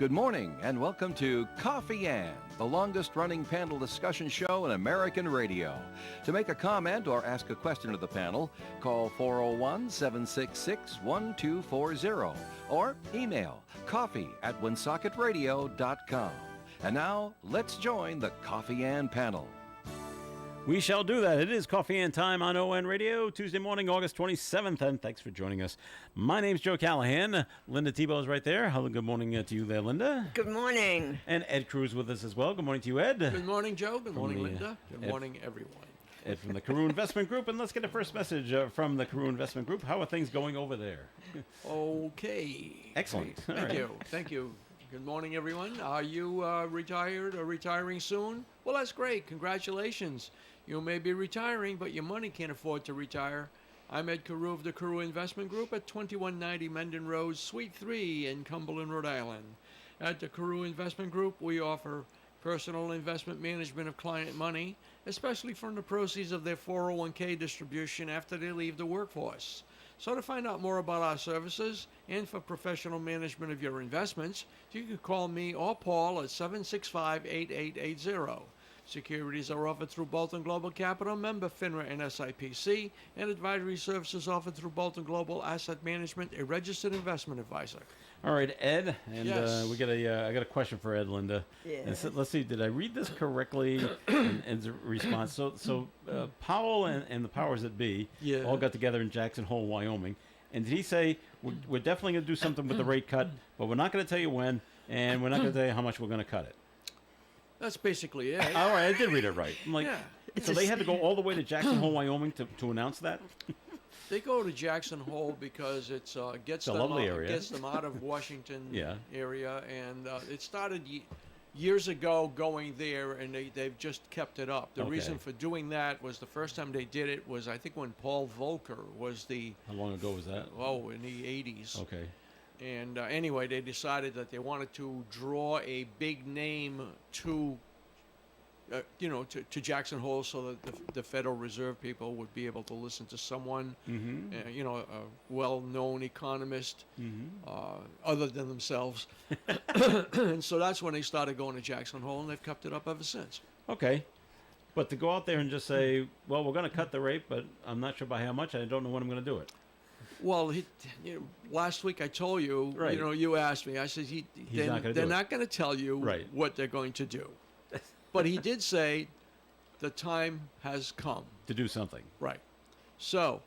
Good morning and welcome to Coffee Ann, the longest-running panel discussion show in American radio. To make a comment or ask a question of the panel, call 401-766-1240 or email coffee@woonsocket.radio.com. And now, let's join the Coffee Ann panel. We shall do that. It is Coffee and Time on ON Radio, Tuesday morning, August 27th, and thanks for joining us. My name's Joe Callahan. Linda Tebow is right there. Hello, good morning to you there, Linda. Good morning. And Ed Cruz with us as well. Good morning to you, Ed. Good morning, Joe. Good morning, Linda. Good morning, everyone. Ed from the Carew Investment Group, and let's get a first message from the Carew Investment Group. How are things going over there? Okay. Excellent. Thank All right. you. Thank you. Good morning, everyone. Are you retired or retiring soon? Well, that's great. Congratulations. You may be retiring, but your money can't afford to retire. I'm Ed Carew of the Carew Investment Group at 2190 Mendon Road, Suite 3 in Cumberland, Rhode Island. At the Carew Investment Group, we offer personal investment management of client money, especially from the proceeds of their 401k distribution after they leave the workforce. So to find out more about our services and for professional management of your investments, you can call me or Paul at 765-8880. Securities are offered through Bolton Global Capital, member FINRA and SIPC, and advisory services offered through Bolton Global Asset Management, a registered investment advisor. All right, Ed, and Yes. I got a question for Ed, Linda. Yes. And so, let's see, did I read this correctly in the response? So Powell and the powers that be Yeah. all got together in Jackson Hole, Wyoming, and did he say we're definitely going to do something with the rate cut, but we're not going to tell you when, and we're not going to tell you how much we're going to cut it? That's basically it. All right, I did read it right. I'm like, Yeah. so they had to go all the way to Jackson Hole, Wyoming to announce that? They go to Jackson Hole because it's gets a them lovely out, area. gets them out of Washington Yeah. area, and it started years ago going there, and they've just kept it up. The Okay. reason for doing that was the first time they did it was I think when Paul Volcker was How long ago was that? in the 80s. Okay. And anyway, they decided that they wanted to draw a big name to Jackson Hole so that the Federal Reserve people would be able to listen to someone, a well-known economist other than themselves. And so that's when they started going to Jackson Hole, and they've kept it up ever since. Okay. But to go out there and just say, well, we're going to cut the rate, but I'm not sure by how much, I don't know when I'm going to do it. Well, last week I told you, Right. You asked me. I said not gonna do they're it. not going to tell you Right. what they're going to do. But he did say the time has come. To do something. Right. So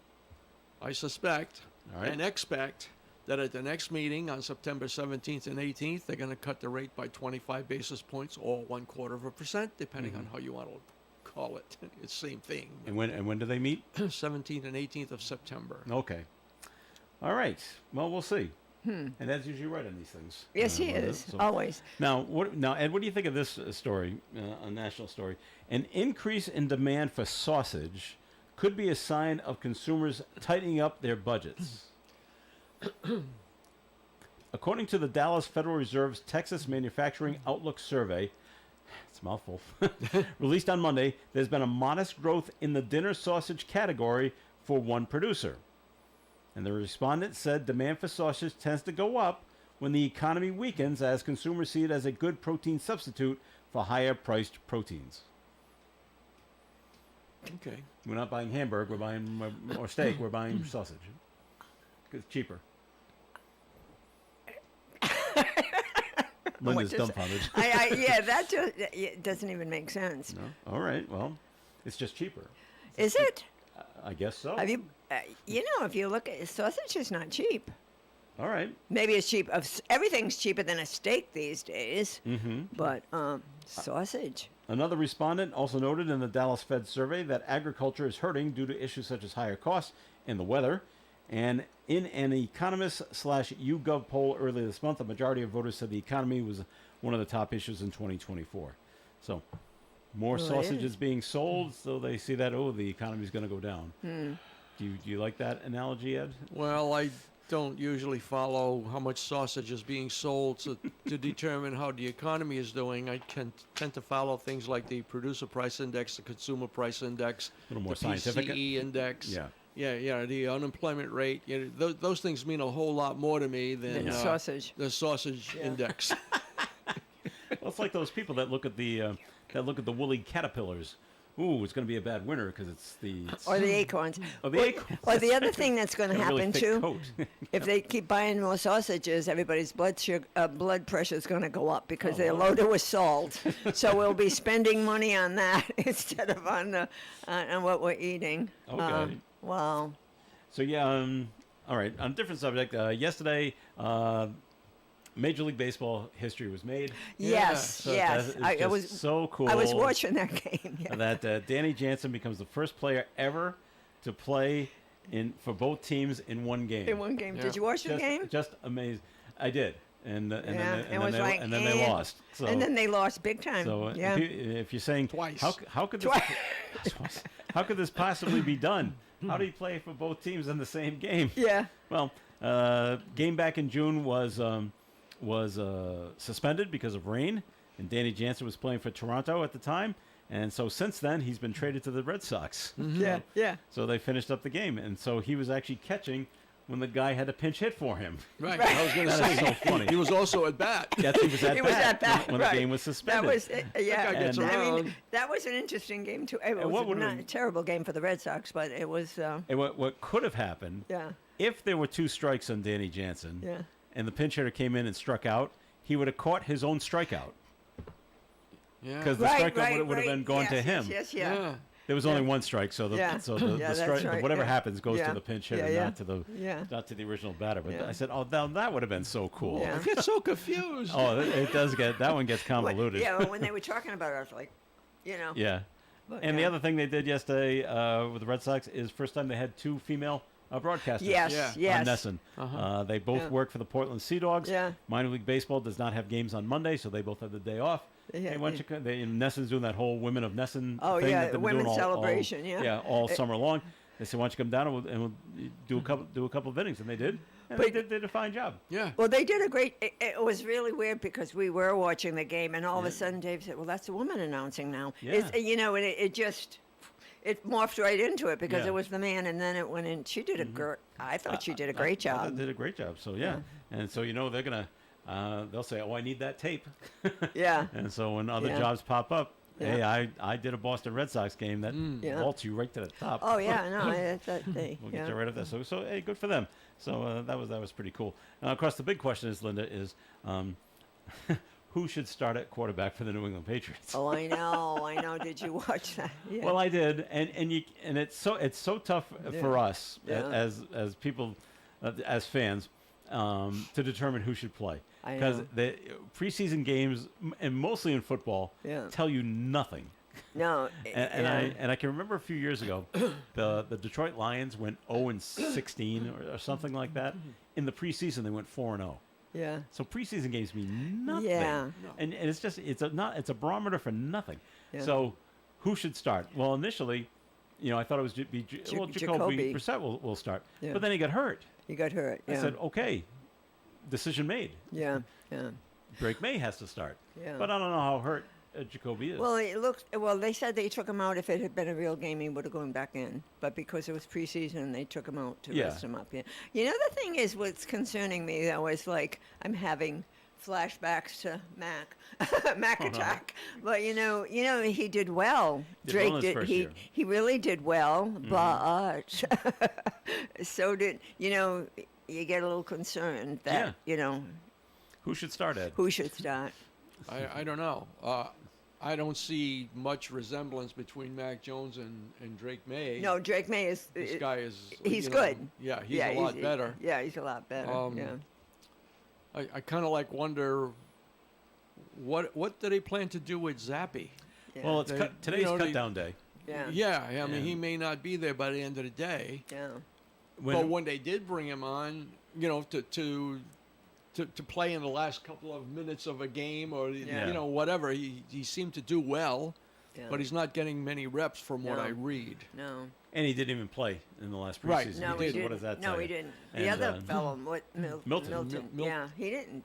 I suspect All right. and expect that at the next meeting on September 17th and 18th, they're going to cut the rate by 25 basis points or 0.25%, depending on how you want to call it. It's the same thing. And when do they meet? 17th and 18th of September. Okay. All right. Well, we'll see. And Ed's usually right on these things. Yes, he Linda, is. so- Always. Now, Ed, what do you think of this story, a national story? An increase in demand for sausage could be a sign of consumers tightening up their budgets. According to the Dallas Federal Reserve's Texas Manufacturing Outlook Survey, it's a mouthful, released on Monday, there's been a modest growth in the dinner sausage category for one producer. And the respondent said demand for sausage tends to go up when the economy weakens as consumers see it as a good protein substitute for higher-priced proteins. Okay. We're not buying hamburger, we're buying or steak, we're buying sausage. 'Cause it's cheaper. Linda's does- dumbfounded. That it doesn't even make sense. No? All right, well, it's just cheaper. Is it? I guess so. Have you? If you look at sausage, is not cheap. All right. Maybe it's cheap. Everything's cheaper than a steak these days. But sausage. Another respondent also noted in the Dallas Fed survey that agriculture is hurting due to issues such as higher costs and the weather. And in an Economist/YouGov poll earlier this month, a majority of voters said the economy was one of the top issues in 2024. So more Well, it sausages is. being sold, so they see that, the economy is going to go down. Do you like that analogy, Ed? Well, I don't usually follow how much sausage is being sold to determine how the economy is doing. I tend to follow things like the producer price index, the consumer price index, A little more the scientific. PCE index. Yeah. Yeah, the unemployment rate. Those things mean a whole lot more to me than Than sausage. The sausage index. Well, it's like those people that look at the woolly caterpillars. Ooh, it's going to be a bad winter because it's the Or the acorns. Or the acorns. Or the other thing that's going to got a really happen thick too, coat. if they keep buying more sausages, everybody's blood pressure is going to go up because Oh, they're wow. loaded with salt. So we'll be spending money on that instead of on what we're eating. Okay. Wow. So yeah, all right. On a different subject, yesterday, Major League Baseball history was made. Yes, So yes. that is I just was so cool. I was watching that game. Yeah. That Danny Jansen becomes the first player ever to play for both teams in one game. In one game. Yeah. Did you watch the just, game? Just amazing. I did, and Yeah, then it was like, and then they lost. So, and then they lost big time. so yeah. if you're saying Twice. how could this how could this possibly be done? How do you play for both teams in the same game? Yeah. Well, game back in June was suspended because of rain, and Danny Jansen was playing for Toronto at the time, and so since then he's been traded to the Red Sox. Yeah. Yeah. So they finished up the game, and so he was actually catching when the guy had a pinch hit for him. Right. I was going to That is say, so funny. he was also at bat. Yes, he was at He was bat at bat, when right. the game was That suspended. was yeah. guy gets And- I mean, around. that was an interesting game too. It what was would've not a been- terrible game for the Red Sox, but it was. And what could have happened Yeah. if there were 2 strikes on Danny Jansen, Yeah. and the pinch hitter came in and struck out, he would have caught his own strikeout Yeah. because the strikeout would have been gone yes, to him. Yes. Yeah. yeah. There was only one strike, so the Yeah. so the, Yeah, the that's strike, right, whatever yeah. happens goes Yeah. to the pinch hitter, Yeah, yeah. not to the original batter. But Yeah. I said, oh, that would have been so cool. Yeah. I get so confused. Oh, it does get that one gets But, convoluted. yeah. When they were talking about it, I was like, you know. Yeah. But, And the yeah. other thing they did yesterday with the Red Sox is first time they had 2 female broadcasters. Yes. Yeah. Yes. On Nesson. Uh-huh. They both Yeah. work for the Portland Sea Dogs. Yeah. Minor League Baseball does not have games on Monday, so they both have the day off. Yeah, Hey, why don't yeah. you Nesson's doing that whole Women of Nesson Oh, thing yeah, that they've been women's doing celebration, yeah. Yeah, all summer long. They said, why don't you come down and we'll do a couple of innings, and they did. And they But- did a fine job. Yeah. Well, they did a great. It was really weird because we were watching the game, and all of a sudden Dave said, "Well, that's a woman announcing now." Yeah. You know, and it just it morphed right into it because Yeah. it was the man, and then it went in. She did a great. I thought she did a great I thought job. They did a great job. So yeah, and so they're gonna they'll say, oh, I need that tape. Yeah. And so when other Yeah. jobs pop up, hey, Yeah. I did a Boston Red Sox game that Yeah. vaults you right to the top. Oh yeah, no, I thought they. We'll yeah. get you right up there. So hey, good for them. So that was pretty cool. Now, of course, the big question is, Linda, is who should start at quarterback for the New England Patriots? Oh, I know. Did you watch that? Yeah. Well, I did, and it's so tough for us Yeah. as people, as fans, to determine who should play. I Because know. the preseason games, and mostly in football, Yeah. tell you nothing. no. And I can remember a few years ago, the Detroit Lions went 0-16 or something like that. In the preseason, they went 4-0. Yeah. So preseason games mean nothing. Yeah. And it's just it's a barometer for nothing. Yeah. So who should start? Well, initially, I thought it was Jacoby Jacoby. Brissett will start. Yeah. But then he got hurt. You got hurt. Yeah. I said, okay, decision made. Yeah. Yeah. Drake May has to start. Yeah. But I don't know how hurt Jacoby is. Well, it looks. Well, they said they took him out. If it had been a real game, he would have gone back in. But because it was preseason, they took him out to Yeah. rest him up. Yeah. You know, the thing is, what's concerning me though is like I'm having flashbacks to Mac Attack. But you know, he did well. Did Drake well in his did. first He year. he really did well. But so did you get a little concerned that Who should start, Ed? who should start. I don't know. I don't see much resemblance between Mac Jones and Drake May. No, Drake May is. This guy is. He's you know, good. Yeah, he's a lot better. Yeah, he's a lot better. Yeah. I kind of wonder what do they plan to do with Zappy? Yeah. Well, it's They- today's you know, cut they- down day. yeah. Yeah, I mean, Yeah. he may not be there by the end of the day. Yeah. But when they did bring him on, to play in the last couple of minutes of a game or Yeah. whatever, he seemed to do well, Yeah. but he's not getting many reps from what No. I read. No. And he didn't even play in the last preseason. Right. No, He he did. didn't. What does that no, tell he you? didn't. The And, other fellow, Milton. Milton. Mil- Yeah, he didn't.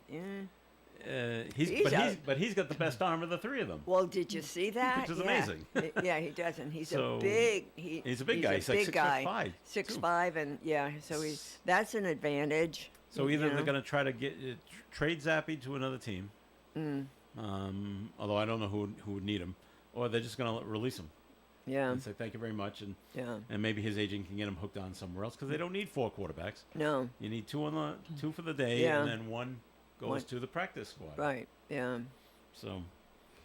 He's out. but he's got the best arm of the three of them. Well, did you see that? Which is Yeah. amazing. Yeah, he doesn't. He's So, a big. he's a big guy. He's like big 6'5", guy. too. 6'5", and yeah, so that's an advantage. So either you know? they're going to try to get trade Zappy to another team, Although I don't know who would need him, or they're just going to release him Yeah. and say thank you very much, and Yeah. maybe his agent can get him hooked on somewhere else because they don't need 4 quarterbacks. No. You need 2 for the day, Yeah. and then one goes One- to the practice squad. Right. Yeah. So,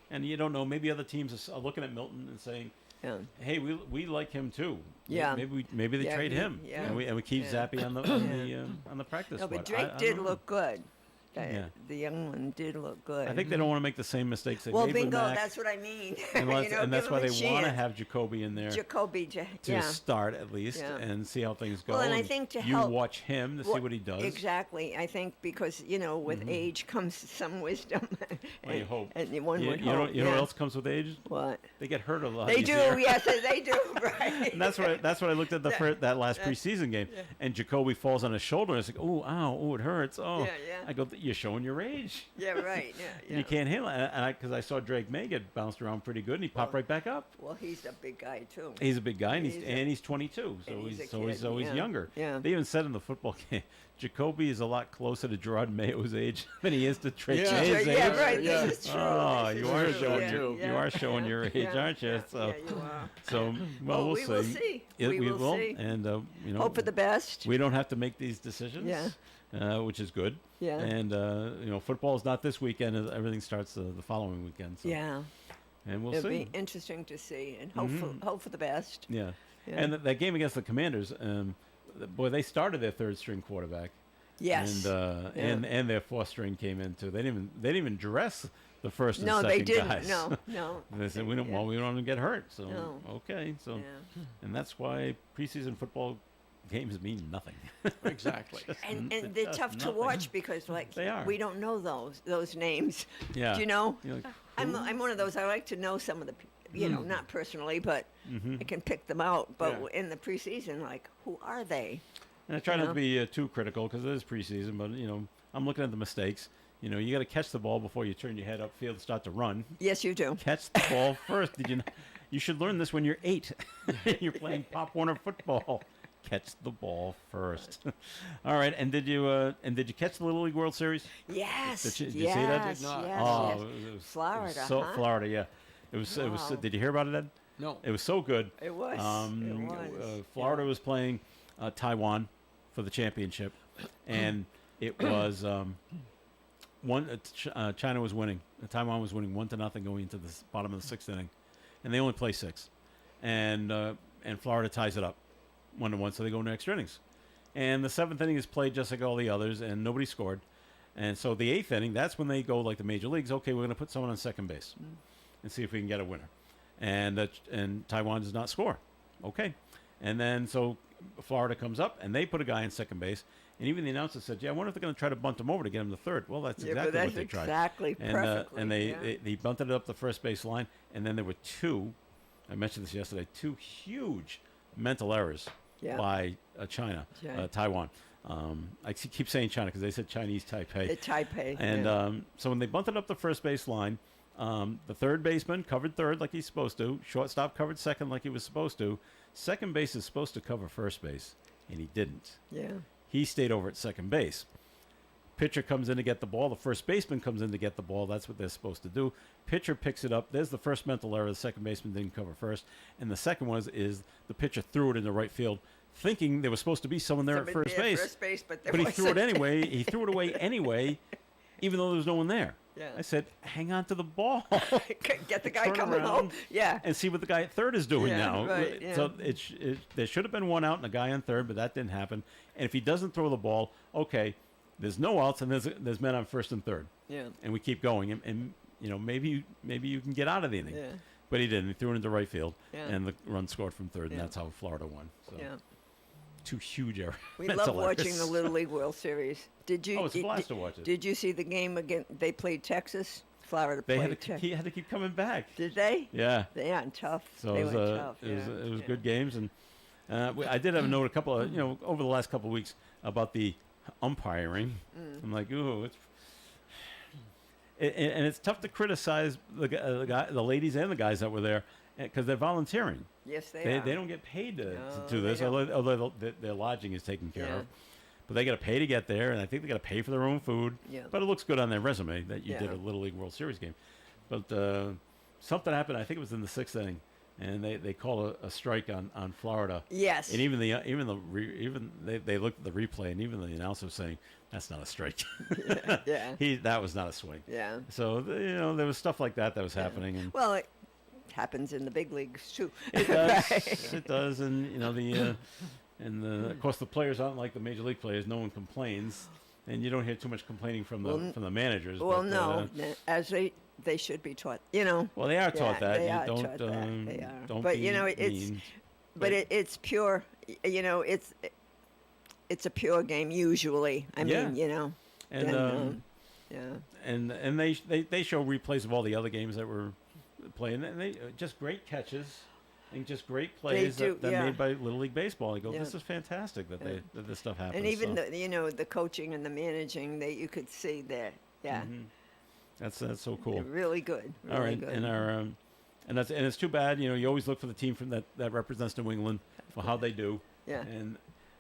and you don't know. Maybe other teams are looking at Milton and saying, Yeah. "Hey, we like him too. Yeah. Maybe they Yeah, trade him, yeah. and we keep Yeah. Zappy on the on the practice No, squad." but Drake I did don't know. look good. Yeah. The young one did look good. I think they don't want to make the same mistakes they Well, made with bingo. Mac, That's what I mean. and, and that's give why him they a want to chance. have Jacoby in there Jacoby. to Yeah. start at least Yeah. and see how things go. Well, and I think to you help- watch him to see Well, what he does. Exactly. I think because with age comes some wisdom. Well, you hope. And one you, would you know, hope. you know yeah. what else comes with age? What? They get hurt a lot. They easier. do. Yes, they do. Right. And that's what I looked at that last Yeah. preseason game, Yeah. and Jacoby falls on his shoulder. And it's like, oh, ow, oh, it hurts. Oh, Yeah, yeah. I go, you're showing your age. Yeah. Right. Yeah. And Yeah. you can't handle it. And because I saw Drake May get bounced around pretty good, and he popped Well, right back up. Well, he's a big guy too. He's a big guy, and He's he's 22, so and he's a he's kid, yeah. younger. Yeah. They even said in the football game, Jacoby is a lot closer to Gerard Mayo's age than he is to Drake Yeah. May's yeah. age. Right. Yeah. This is true. Oh, this you is are true. showing yeah. your yeah. you are showing your age, Yeah, aren't you? yeah, So, yeah, you are. so Well, we'll we see. will see. Yeah, We will see. and Hope for the best. we don't have to make these decisions. Yeah. Which is good. Yeah. And football is not this weekend. Everything starts the following weekend. So. Yeah. And we'll It'll see. Mm-hmm. be interesting to see, and hope for the best. Yeah. Yeah. And that game against the Commanders, boy, they started their third string quarterback. Yes. And their fourth string came in too. They didn't even dress the first and No, second they didn't. guys. No, no. And they said we don't Yeah. we don't want to get hurt. So No. okay, so Yeah. and that's why preseason football games mean nothing. Exactly. And they're Just tough to nothing. watch because They are. we don't know those names. Yeah. Do you know? You're like, I'm one of those. I like to know some of the not personally, but Mm-hmm. I can pick them out. But Yeah. in the preseason, like, who are they? And I try not know? to be too critical because it is preseason, but I'm looking at the mistakes. You got to catch the ball before you turn your head upfield and start to run. Yes, you do. Catch the ball first. Did you? You should learn this when you're 8. You're playing Pop Warner football. Catch the ball first. All right. And did you catch the Little League World Series? Yes. Did you yes, see that? Yes. Did not. Yes. Oh, yes. it was Florida, so huh? Florida, yeah. It was. Wow. Did you hear about it, Ed? No. It was so good. It was. It was. Florida was playing Taiwan for the championship, and it was China was winning. Taiwan was winning 1-0 going into the bottom of the 6th inning, and they only play 6, and Florida ties it up 1-1, so they go into extra innings, and the 7th inning is played just like all the others, and nobody scored, and so the 8th inning, that's when they go like the major leagues. Okay, we're going to put someone on second base, and see if we can get a winner, and Taiwan does not score. Okay, and then so Florida comes up and they put a guy in second base, and even the announcer said, "Yeah, I wonder if they're going to try to bunt him over to get him to third." Well, that's Yeah, exactly but that's what they tried. exactly And perfectly. and yeah. they bunted it up the first base line, and then there were 2. I mentioned this yesterday. 2 huge mental errors Yeah. by China, China. Taiwan. I keep saying China because they said Chinese Taipei. The Taipei. And yeah. so when they bunted up the first base line, the third baseman covered third like he's supposed to. Shortstop covered second like he was supposed to. Second base is supposed to cover first base, and he didn't. yeah. He stayed over at second base. Pitcher comes in to get the ball. The first baseman comes in to get the ball. That's what they're supposed to do. Pitcher picks it up. There's the first mental error. The second baseman didn't cover first. And the second one is the pitcher threw it in the right field, thinking there was supposed to be someone there Somebody at first there base. First base, but, there But he threw it wasn't. anyway. He threw it away anyway, even though there was no one there. Yeah. I said, hang on to the ball Get the guy Turn coming around. home. Yeah. and see what the guy at third is doing Yeah, now. right, yeah. So there should have been one out and a guy on third, but that didn't happen. And if he doesn't throw the ball, okay, there's no outs and there's men on first and third, Yeah. and we keep going. And maybe you can get out of the inning. Yeah. But he didn't. He threw it into right field, Yeah. and the run scored from third, and Yeah. that's how Florida won. So Yeah. 2 huge errors. We Mental love watching errors. the Little League World Series. Did you? Oh, it's a blast to watch it. Did you see the game again? They played Texas. Florida They played had to, Texas. he had to keep coming back. Did they? Yeah. They are tough. So they it was, went tough. it was, yeah. it was yeah. good games, and I did have a note a couple of over the last couple of weeks about the umpiring. I'm like, ooh, and it's tough to criticize the ladies and the guys that were there because they're volunteering. Yes, they They are. don't get paid to No, do they this, don't. although their lodging is taken care Yeah. of. but they got to pay to get there, and I think they got to pay for their own food. Yeah. But it looks good on their resume that you did Yeah. a Little League World Series game. But something happened. I think it was in the 6th inning, and they called a strike on Florida. Yes. And even they looked at the replay, and even the announcer was saying that's not a strike. Yeah. That was not a swing. Yeah. So there was stuff like that was happening, and Well, it happens in the big leagues too. it does. Right. It does, and of course the players aren't like the major league players. No one complains, and you don't hear too much complaining from the managers. Well, but, no, as they should be taught. Well, they are taught that. They You are don't, taught that. They are. Don't But be it's mean. it's pure. It's a pure game usually. I Yeah. mean, And then, yeah. and they show replays of all the other games that were playing, and they just great catches and just great plays do, that yeah. made by Little League Baseball. I go, Yeah. this is fantastic that that this stuff happens. And even so. the coaching and the managing that you could see there. Yeah. That's so cool. They're really good. Really All right, good. and it's too bad. You always look for the team from that represents New England for how they do. Yeah.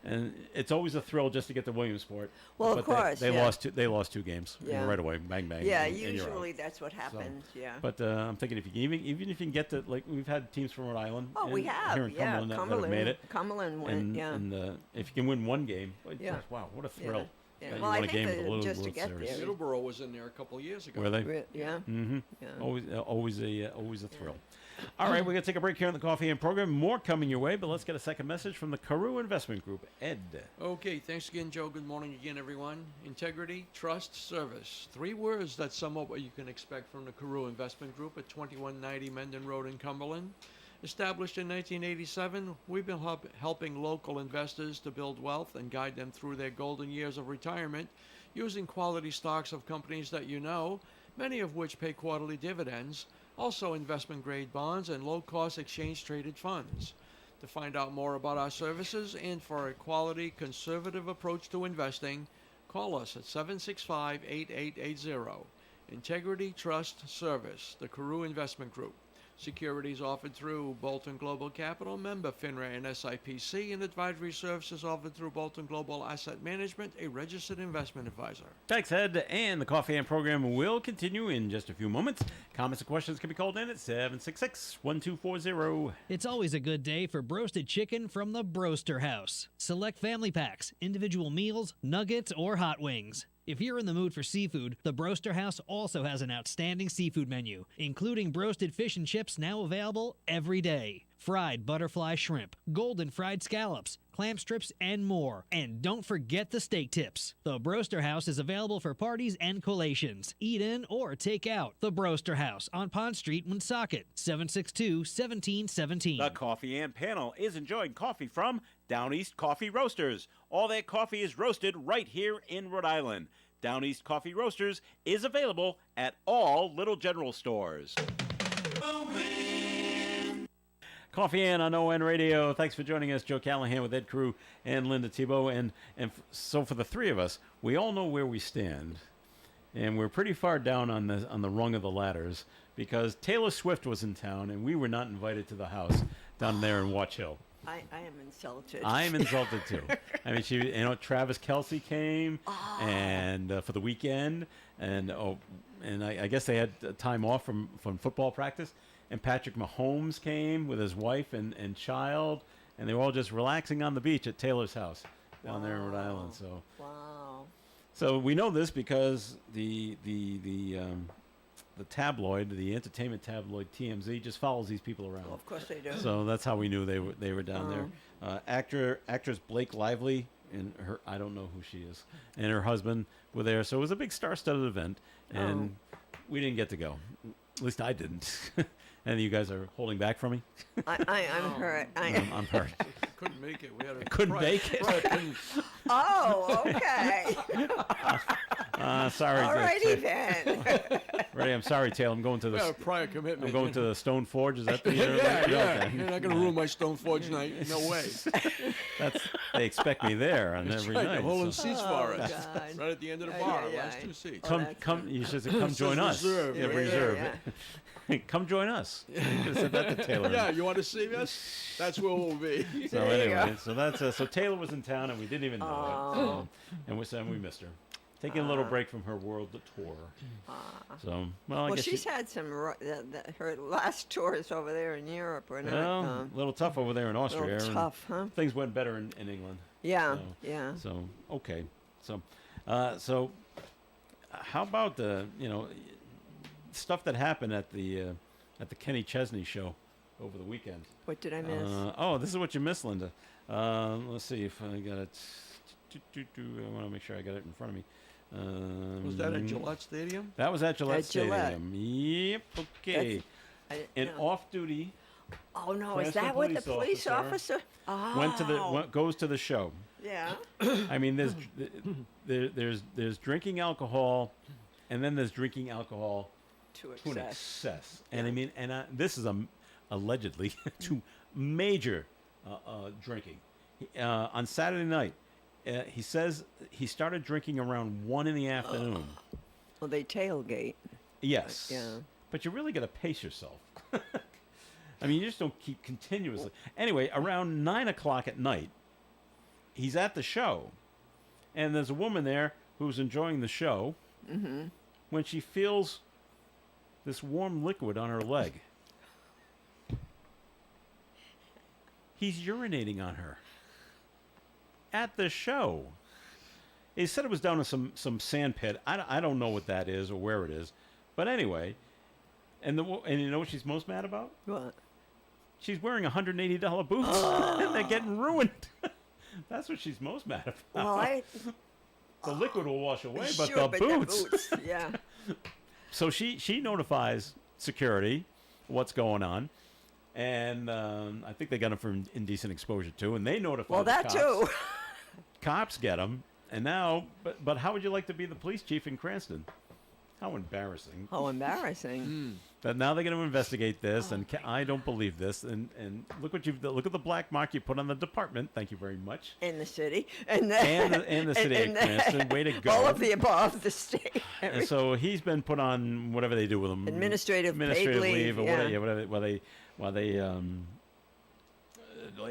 And it's always a thrill just to get to Williamsport. Well, of But course, they yeah. lost two games Yeah. right away, bang bang. Yeah, and you're out. usually that's what happens. Yeah. But I'm thinking if you even if you can get to, like, we've had teams from Rhode Island. Oh, we and have. here in Yeah, Cumberland that have made it. Cumberland went. And, Yeah. and if you can win one game, Yeah. wow, what a thrill! Yeah. that you Well, won I a think game of the that Little just to World get Series. there. Middleborough was in there a couple of years ago. Were they? Yeah. Mm-hmm. Yeah. Always a thrill. All right, we're going to take a break here on the Coffee and program. More coming your way, but let's get a second message from the Carew Investment Group. Ed. Okay, thanks again, Joe. Good morning again, everyone. Integrity, trust, service. 3 words that sum up what you can expect from the Carew Investment Group at 2190 Mendon Road in Cumberland. Established in 1987, we've been helping local investors to build wealth and guide them through their golden years of retirement using quality stocks of companies that you know, many of which pay quarterly dividends, also investment-grade bonds and low-cost exchange-traded funds. To find out more about our services and for a quality, conservative approach to investing, call us at 765-8880. Integrity Trust Service, the Carew Investment Group. Securities offered through Bolton Global Capital, member FINRA and SIPC, and advisory services offered through Bolton Global Asset Management, a registered investment advisor. Thanks, Ed. And the Coffee and program will continue in just a few moments. Comments and questions can be called in at 766-1240. It's always a good day for broasted chicken from the Broaster House. Select family packs, individual meals, nuggets, or hot wings. If you're in the mood for seafood, the Broaster House also has an outstanding seafood menu, including broasted fish and chips now available every day, fried butterfly shrimp, golden fried scallops, clam strips, and more. And don't forget the steak tips. The Broaster House is available for parties and collations. Eat in or take out. The Broaster House on Pond Street, Woonsocket, 762-1717. The Coffee and panel is enjoying coffee from Down East Coffee Roasters. All their coffee is roasted right here in Rhode Island. Down East Coffee Roasters is available at all Little General stores. Coffee and on ON Radio. Thanks for joining us. Joe Callahan with Ed Carew and Linda Thibault. So for the three of us, we all know where we stand. And we're pretty far down on the rung of the ladders because Taylor Swift was in town and we were not invited to the house down there in Watch Hill. I am insulted. I am insulted too. I mean, Travis Kelce came and for the weekend, and I guess they had time off from football practice. And Patrick Mahomes came with his wife and child, and they were all just relaxing on the beach at Taylor's house down there in Rhode Island. So, so we know this because the tabloid, the entertainment tabloid TMZ, just follows these people around. Well, of course they do. So that's how we knew they were down there. Actress Blake Lively and her, I don't know who she is, and her husband were there. So it was a big star-studded event, and we didn't get to go. At least I didn't. And you guys are holding back from me? I'm hurt. I'm hurt. Couldn't make it. We had a Couldn't make it? Oh, okay. Sorry. Alrighty then. Ready? I'm sorry, Taylor. I'm going to we had a the. prior commitment. I'm going to the Stone Forge. Is that the? Yeah. Okay. You're not going to ruin my Stone Forge night. No way. They expect me there on every Right, night. they're holding so- seats Oh, for us. God. Right at the end of the Yeah, bar, yeah, last yeah. 2 seats. Oh, that's Come. You should say, come join us. reserve. Yeah, Yeah, reserve. yeah. come join us. You could have said that to Taylor. Yeah, you want to see us? That's where we'll be. So There you anyway, so that's so Taylor was in town and we didn't even know it. So, and we missed her. Taking a little break from her world tour. So well, I Well, guess she's had some. Her last tours over there in Europe were not. well, a little tough over there in Austria. little and tough, huh? Things went better in England. Yeah, So- yeah. So okay, so how about the stuff that happened at the Kenny Chesney show over the weekend? What did I miss? This is what you missed, Linda. Let's see if I got it. I want to make sure I got it in front of me. Was that at Gillette Stadium? That was at Gillette At Gillette. Stadium. Yep. Okay. I didn't An know. off-duty Oh no, is Cranston that what the police police officer officer? Oh, goes to the show. yeah. I mean, there's drinking alcohol, and then there's drinking alcohol To to an excess. excess. And I mean, this is allegedly to major drinking. On Saturday night, he says he started drinking around 1 in the afternoon. Well, they tailgate. Yes. Yeah. But you really got to pace yourself. I mean, you just don't keep continuously. Anyway, around 9 o'clock at night, he's at the show, and there's a woman there who's enjoying the show when she feels this warm liquid on her leg. He's urinating on her at the show. He said it was down in some sand pit. I don't know what that is or where it is, but anyway. And you know what she's most mad about? What? She's wearing $180 boots, and they're getting ruined. That's what she's most mad about. Well, The liquid will wash away, but sure, the boots. Yeah. So she notifies security what's going on, and I think they got him for indecent exposure too, and they notify Well, the that cops. too. Cops get him, and now, but how would you like to be the police chief in Cranston? How embarrassing. Oh, embarrassing. That now they're going to investigate this, and I don't believe this. And look at the black mark you put on the department. Thank you very much. In the city, and The city of Cranston. Way to go. All of the above, the state. And so he's been put on whatever they do with him. Administrative paid leave, or yeah. whatever, while they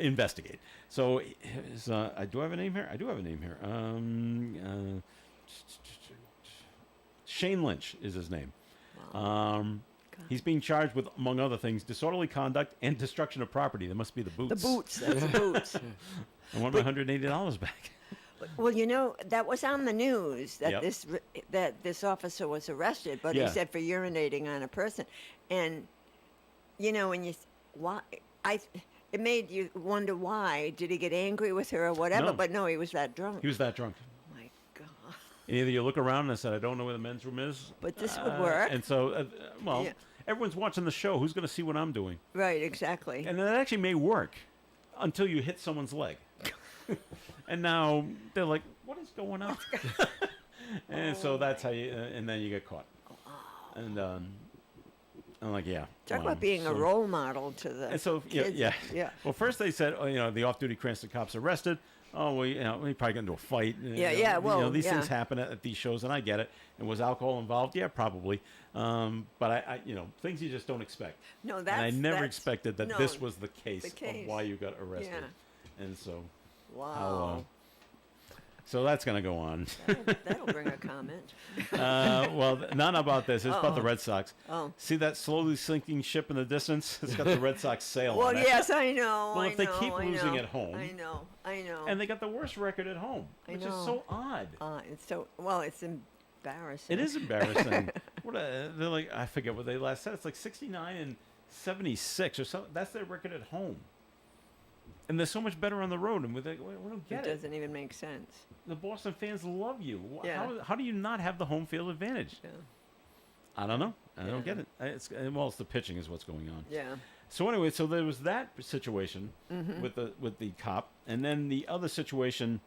investigate. So do I have a name here? I do have a name here. Shane Lynch is his name. He's being charged with, among other things, disorderly conduct and destruction of property. There must be the boots. The boots. That's the boots. I want my $180 back. Well, you know, that was on the news that Yep. this officer was arrested, but Yeah. he said for urinating on a person, and you know, when it made you wonder why did he get angry with her or whatever? No. But no, he was that drunk. He was that drunk. My God. And either you look around and I said, I don't know where the men's room is. But this would work. And so, Yeah. everyone's watching the show. Who's going to see what I'm doing? Right. Exactly. And that actually may work until you hit someone's leg. And now they're like, what is going on? And so that's how you, and then you get caught. And I'm like, yeah. Talk wow. about being a So- role model to the And so, kids. yeah. Yeah. Well, first they said, the off-duty Cranston cops arrested. Oh, we probably got into a fight. Well, these things yeah. happen at these shows, and I get it. And was alcohol involved? Yeah, probably. But I things you just don't expect. No, And I never that's- expected that no, this was the case, the case. of why you got arrested. Yeah. And so, Wow. so that's gonna go on. That'll bring a comment. Well, not about this. It's about the Red Sox. Oh. See that slowly sinking ship in the distance? It's got the Red Sox sail Well, on it. yes, I know. Well, I if they know, keep I losing know, at home- I know. And they got the worst record at home, I which is know. so odd. It's so it's embarrassing. It is embarrassing. They're like, I forget what they last said. It's like 69 and 76 or something. That's their record at home. And they're so much better on the road. And we don't get It it. doesn't even make sense. The Boston fans love you. Yeah. How do you not have the home field advantage? Yeah. I don't know. I don't Yeah. get it. It's the pitching is what's going on. Yeah. So anyway, so there was that situation Mm-hmm. with the cop, and then the other situation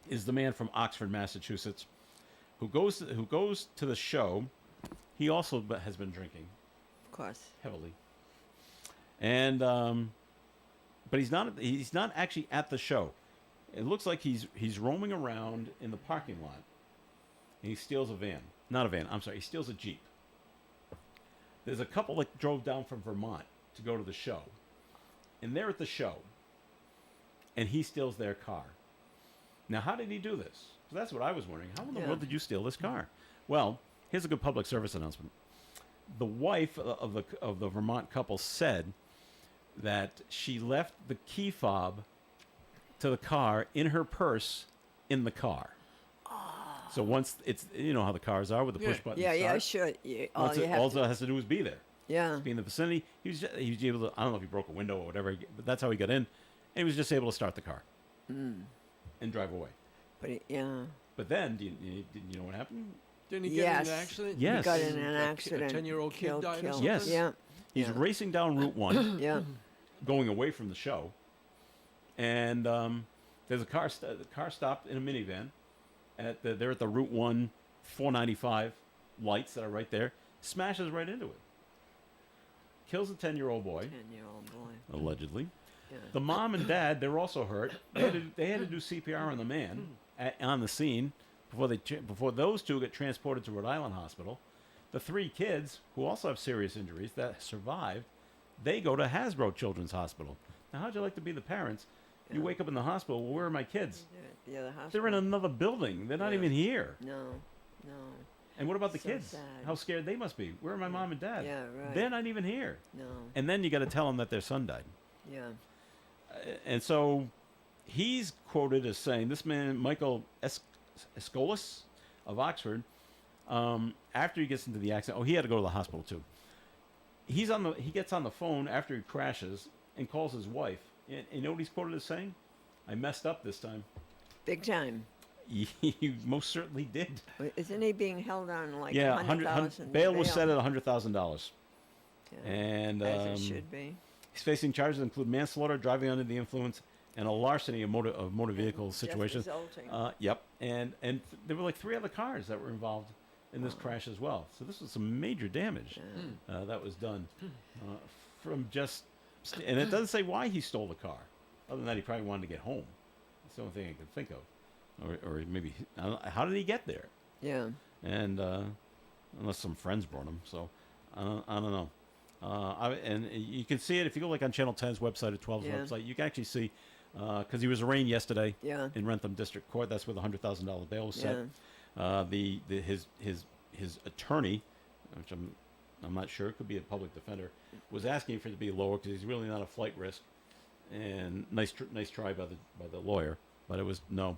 is the man from Oxford, Massachusetts, who goes to the show. He also has been drinking Of course. heavily, and but he's not actually at the show. It looks like he's roaming around in the parking lot, and he steals a van. Not a van. I'm sorry. He steals a Jeep. There's a couple that drove down from Vermont to go to the show, and they're at the show, and he steals their car. Now, how did he do this? So that's what I was wondering. How in the Yeah. world did you steal this car? Well, here's a good public service announcement. The wife of the Vermont couple said that she left the key fob to the car in her purse in the car. So once it's, you know how the cars are with the Yeah. push button. Yeah, start. sure. Yeah, Once you have all to, it has to do is be there. yeah. Be in the vicinity. He was able to. I don't know if he broke a window or whatever, but that's how he got in. And he was just able to start the car and drive away. But yeah. But then, do you know what happened? Didn't he get in Yes. an accident? Yes. He got in an A accident. 10-year-old kid killed- died or killed. something? Yes. Yeah. He's Yeah. racing down Route 1, Yeah. going away from the show, and there's a car. The car stopped in a minivan. They're at the Route 1 495 lights that are right there. Smashes right into it. Kills a 10-year-old boy, 10-year-old boy. allegedly. Yeah. The mom and dad, they were also hurt. They had to do CPR on the man on the scene before those two get transported to Rhode Island Hospital. The 3 kids, who also have serious injuries that survived, they go to Hasbro Children's Hospital. Now, how'd you like to be the parents? You Yeah. wake up in the hospital. Well, where are my kids? The other hospital. They're in another building. They're not Yeah. even here. No. And what about the So kids? sad. How scared they must be. Where are my mom and dad? Yeah, right. They're not even here. No. And then you got to tell them that their son died. Yeah. And so he's quoted as saying, this man, Michael Escolas of Oxford, after he gets into the accident, he had to go to the hospital too. He gets on the phone after he crashes and calls his wife. And you know what he's quoted as saying? I messed up this time. Big time. You most certainly did. Isn't he being held on like Yeah, 100,000? bail was set at $100,000. Yeah. And As it should be. he's facing charges that include manslaughter, driving under the influence, and a larceny of motor vehicle Just situations. resulting. Yep, and there were like 3 other cars that were involved in this crash as well. So this was some major damage that was done from just, and it doesn't say why he stole the car, other than that he probably wanted to get home. That's the only thing I can think of, or maybe I don't know, how did he get there? Yeah. And unless some friends brought him, so I don't know. And you can see it if you go like on Channel 10's website or 12's Yeah. website. You can actually see because he was arraigned yesterday Yeah. in Rentham District Court. That's where the $100,000 bail was set. His attorney, which I'm not sure, could be a public defender, was asking for it to be lower because he's really not a flight risk. And nice try by the lawyer, but it was no.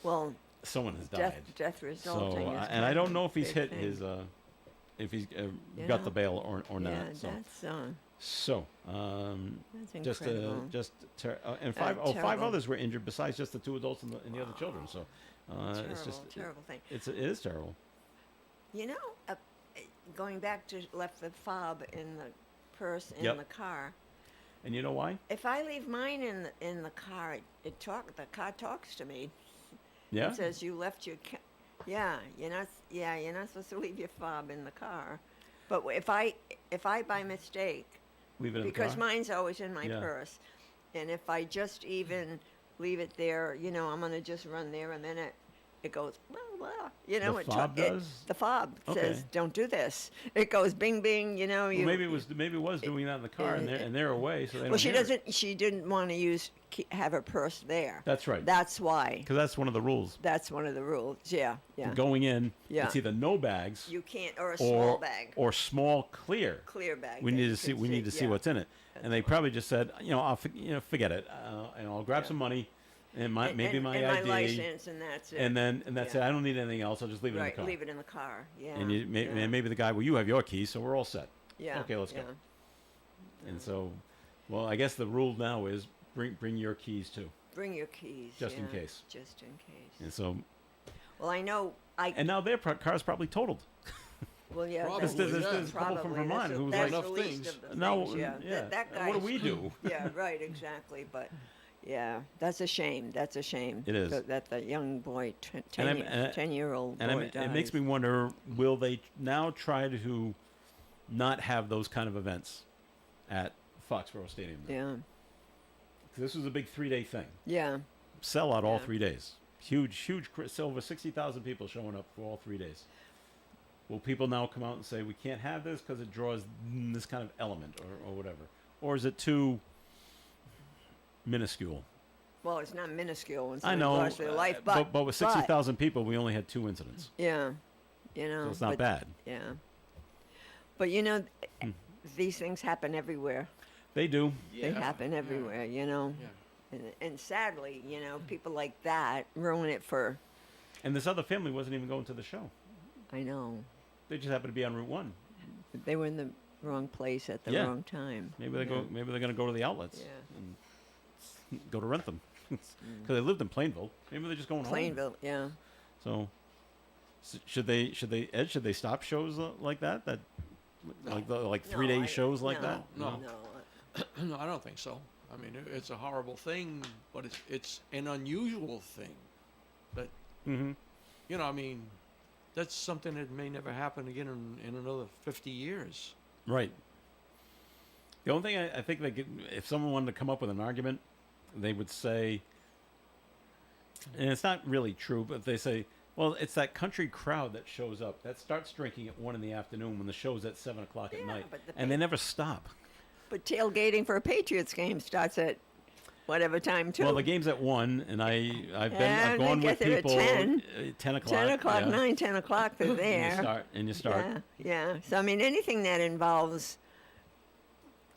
Well, Someone has died. death So, resulting. is and I kind don't of know a if he's big hit thing. his, if he's Yeah. got the bail or not. Yeah, So, that's just, incredible. and five terrible. others were injured besides just the 2 adults and the other children. So, it's just terrible thing. it is terrible. You know, going back to left the fob in the purse in Yep. the car. And you know why? If I leave mine in the car, the car talks to me. Yeah. It says you left your yeah, you're not supposed to leave your fob in the car. But if I by mistake, Leave it in because the car. mine's always in my Yeah. purse, and if I just even leave it there, I'm gonna just run there a minute. It goes blah blah. The It fob does? the fob Okay. says don't do this. It goes bing bing. You Well, maybe it was doing that in the car, and they're away, so they Well, don't she hear it. doesn't. She didn't want to have her purse there. That's right. That's why. Because that's one of the rules. That's one of the rules. Yeah, yeah. Going in, Yeah. it's either no bags You can't, or a small or bag, or small clear. clear bag. We that need you to see. can We need to see yeah. what's in it. And they probably just said, forget it. And I'll grab Yeah. some money, and my And- maybe and, my and ID, my license, and that's it. and that's it. Yeah. I don't need anything else. I'll just leave it in the Right, car. leave it in the car. Yeah. And yeah. and maybe the guy, well, you have your keys, so we're all set. Yeah. Okay, let's yeah. go. And so, well, I guess the rule now is bring your keys too. Bring your keys. Just in yeah, case. Just in case. And so, Well, I know. and now their car's probably totaled. Well, yeah. Probably, that's- yeah. There's a couple from probably. Vermont That's who was that's like, the enough least things. of the no, things, yeah. yeah. That guy. What do we do? Yeah, right, exactly. But yeah, that's a shame. That's a shame. It is. That the young boy, And 10-year-old boy And it makes me dies. wonder, will they now try to not have those kind of events at Foxborough Stadium? Yeah, 'Cause this was a big 3-day thing. yeah, Sell out all Yeah. 3 days. Huge, over 60,000 people showing up for all 3 days. will people now come out and say we can't have this because it draws this kind of element or whatever? Or is it too minuscule? Well, it's not minuscule when I someone know, lost their life, but with 60,000 people, we only had 2 incidents. yeah, you know, So it's not but- bad. Yeah, but you know, these things happen everywhere. They do. They happen everywhere, you know. Yeah. And sadly, you know, people like that ruin it for. And this other family wasn't even going to the show. I know. They just happened to be on Route 1. They were in the wrong place at the Yeah. wrong time. Maybe they go. Maybe they're going to go to the outlets Yeah. and go to rent them because they lived in Plainville. Maybe they're just going home. Plainville, yeah. So, should they Ed? Should they stop shows like that? That like 3-day No, shows like no, that? No. No. No, I don't think so. I mean, it's a horrible thing, but it's an unusual thing. That Mm-hmm. you know, I mean, that's something that may never happen again in another 50 years. Right. The only thing I think if someone wanted to come up with an argument, they would say, and it's not really true, but they say, well, it's that country crowd that shows up that starts drinking at 1 PM when the show's at 7 o'clock at Yeah, night, but the and they never stop. But tailgating for a Patriots game starts at whatever time too. Well, the game's at 1, and I've And they gone get with there at people 10. 10 o'clock. 10 o'clock, yeah. 9, 10 o'clock, they're there. And you start. Yeah. So, I mean, anything that involves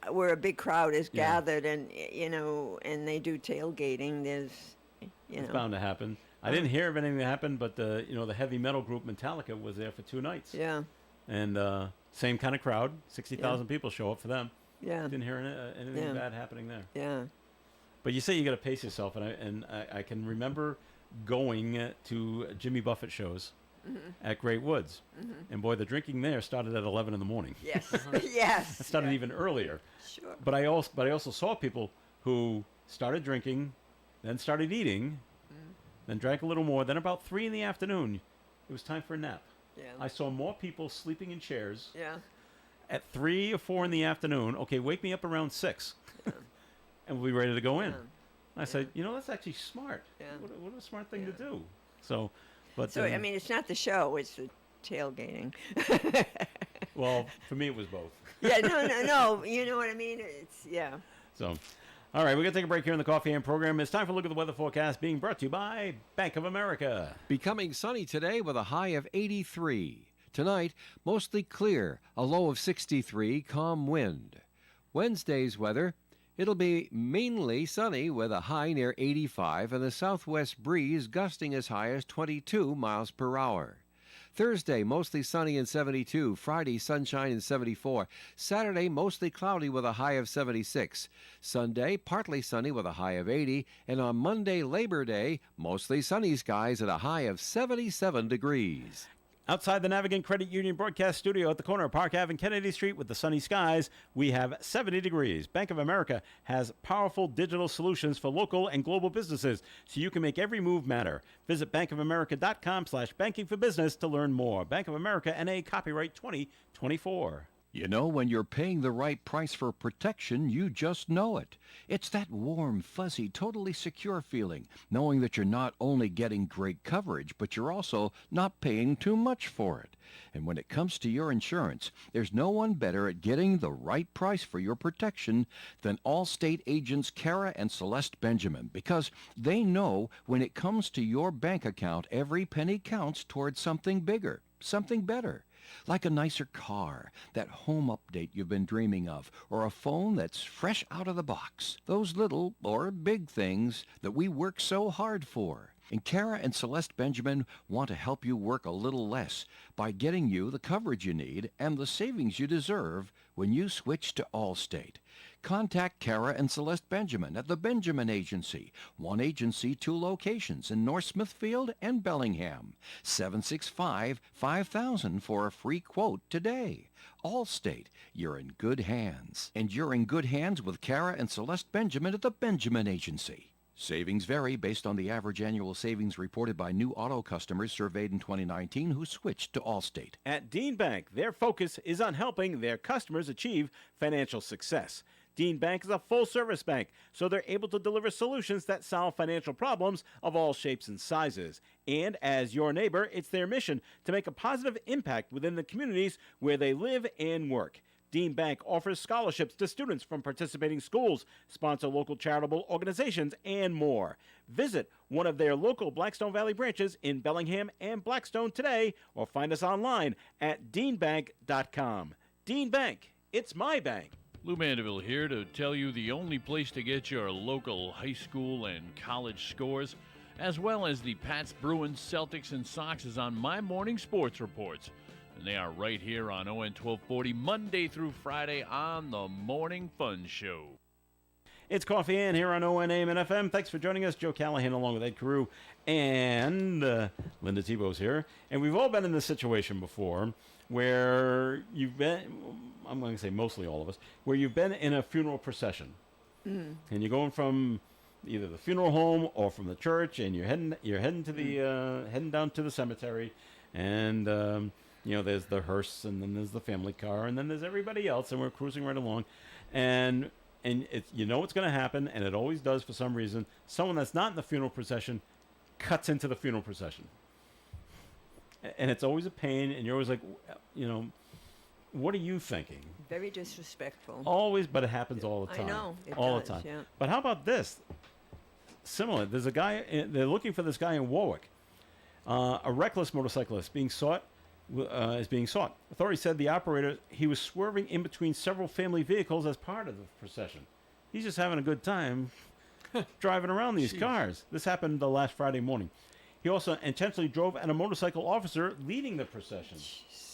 where a big crowd is Yeah. gathered and, you know, and they do tailgating, there's, you It's know. bound to happen. I didn't hear of anything that happened, but the heavy metal group Metallica was there for 2 nights. Yeah. And same kind of crowd, 60,000 people show up for them. Yeah. Didn't hear anything Yeah. bad happening there. Yeah. But you say you got to pace yourself, and I can remember going to Jimmy Buffett shows at Great Woods, and boy, the drinking there started at 11 in the morning. Yes. Yes. It started even earlier. Sure. But I also saw people who started drinking, then started eating, then drank a little more. Then about 3 PM, it was time for a nap. Yeah. I saw more people sleeping in chairs Yeah. at 3 or 4 PM. Okay, wake me up around 6, and we'll be ready to go in. Yeah. I said, that's actually smart. Yeah. What a smart thing to Yeah. do. So, but So, I mean, it's not the show, it's the tailgating. well, for me it was both. Yeah, no. You know what I mean? It's, yeah. So, all right, we're going to take a break here in the Coffee and program. It's time for a look at the weather forecast being brought to you by Bank of America. Becoming sunny today with a high of 83. Tonight, mostly clear, a low of 63, calm wind. Wednesday's weather, it'll be mainly sunny with a high near 85 and the southwest breeze gusting as high as 22 miles per hour. Thursday, mostly sunny and 72. Friday, sunshine and 74. Saturday, mostly cloudy with a high of 76. Sunday, partly sunny with a high of 80. And on Monday, Labor Day, mostly sunny skies at a high of 77 degrees. Outside the Navigant Credit Union broadcast studio at the corner of Park Ave and Kennedy Street with the sunny skies, we have 70 degrees. Bank of America has powerful digital solutions for local and global businesses, so you can make every move matter. Visit bankofamerica.com/banking for business to learn more. Bank of America, N.A., copyright 2024. You know, when you're paying the right price for protection, you just know it. It's that warm, fuzzy, totally secure feeling, knowing that you're not only getting great coverage, but you're also not paying too much for it. And when it comes to your insurance, there's no one better at getting the right price for your protection than Allstate agents Kara and Celeste Benjamin, because they know when it comes to your bank account, every penny counts towards something bigger, something better. Like a nicer car, that home update you've been dreaming of, or a phone that's fresh out of the box. Those little or big things that we work so hard for. And Kara and Celeste Benjamin want to help you work a little less by getting you the coverage you need and the savings you deserve when you switch to Allstate. Contact Kara and Celeste Benjamin at the Benjamin Agency. One agency, 2 locations in North Smithfield and Bellingham. 765-5000 for a free quote today. Allstate, you're in good hands. And you're in good hands with Kara and Celeste Benjamin at the Benjamin Agency. Savings vary based on the average annual savings reported by new auto customers surveyed in 2019 who switched to Allstate. At Dean Bank, their focus is on helping their customers achieve financial success. Dean Bank is a full-service bank, so they're able to deliver solutions that solve financial problems of all shapes and sizes. And as your neighbor, it's their mission to make a positive impact within the communities where they live and work. Dean Bank offers scholarships to students from participating schools, sponsor local charitable organizations, and more. Visit one of their local Blackstone Valley branches in Bellingham and Blackstone today, or find us online at deanbank.com. Dean Bank, it's my bank. Lou Mandeville here to tell you the only place to get your local high school and college scores, as well as the Pats, Bruins, Celtics, and Sox is on my morning sports reports. And they are right here on ON 1240, Monday through Friday on the Morning Fun Show. It's Coffee Ann here on ONAM and FM. Thanks for joining us. Joe Callahan along with Ed Carew and Linda Tebow's here. And we've all been in this situation before where you've been, I'm going to say mostly all of us, where you've been in a funeral procession. And you're going from either the funeral home or from the church, and you're heading to the heading down to the cemetery, and you know, there's the hearse, and then there's the family car, and then there's everybody else, and we're cruising right along, and it's, you know what's going to happen, and it always does for some reason. Someone that's not in the funeral procession cuts into the funeral procession, and it's always a pain, and you're always like, you know, what are you thinking? Very disrespectful. Always, but it happens all the I time. know, it all does, the time. yeah. But how about this? Similar. There's a guy. They're looking for this guy in Warwick. A reckless motorcyclist being sought. Is being sought. Authorities said the operator, he was swerving in between several family vehicles as part of the procession. He's just having a good time driving around these cars. This happened the last Friday morning. He also intentionally drove at a motorcycle officer leading the procession.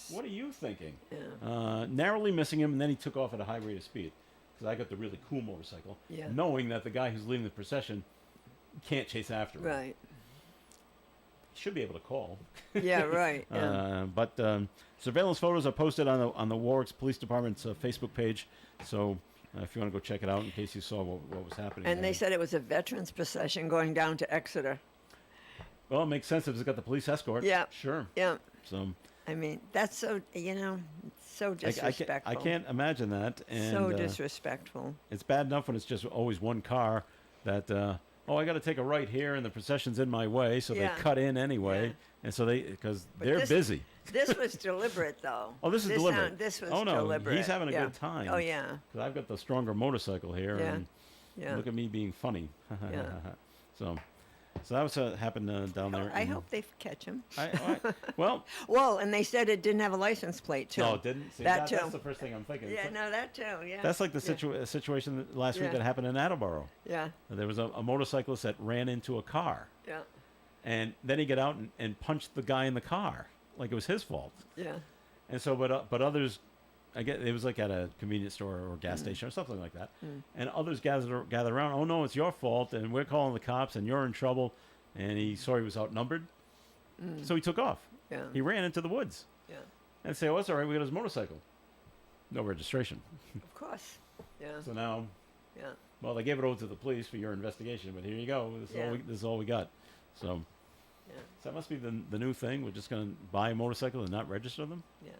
What are you thinking? Yeah. Narrowly missing him, and then he took off at a high rate of speed. Because I got the really cool motorcycle, Yeah. knowing that the guy who's leading the procession can't chase after him. Right. Should be able to call. Yeah, right. Yeah. But surveillance photos are posted on the Warwick's Police Department's Facebook page. So if you want to go check it out in case you saw what was happening. And there. they said it was a veterans procession going down to Exeter. Well, it makes sense if it's got the police escort. Yeah. Sure. Yeah. So I mean, that's so, you know, so disrespectful. I can't imagine that. And, so disrespectful. It's bad enough when it's just always one car that, I got to take a right here and the procession's in my way, so Yeah. they cut in anyway. Yeah. And so because But they're this- busy. This was deliberate, though. Oh, this is deliberate. This was Oh, no, deliberate. he's having a Yeah. good time. Oh, yeah. Because I've got the stronger motorcycle here, Yeah. and Yeah. look at me being funny. Yeah. So that was happened down there. I in- hope they catch him. Well, Well, and they said it didn't have a license plate, too. no, it didn't. See, That too. That's the first thing I'm thinking. Yeah, no, that too, yeah. That's like the Yeah. situation that last week Yeah. that happened in Attleboro. Yeah, There was a motorcyclist that ran into a car, yeah, and then he got out and punched the guy in the car like it was his fault. yeah. And so, but others, I guess it was like at a convenience store or gas Mm. station or something like that. And others gathered around. Oh no, it's your fault, and we're calling the cops, and you're in trouble. And he saw he was outnumbered, so he took off. Yeah. He ran into the woods. Yeah, And say, "Oh, it's all right. We got his motorcycle, no registration." of course. Yeah, So now, yeah. well, they gave it over to the police for your investigation. But here you go. This is Yeah. this is all we got. So. Yeah. So that must be the new thing. We're just going to buy a motorcycle and not register them. Yeah.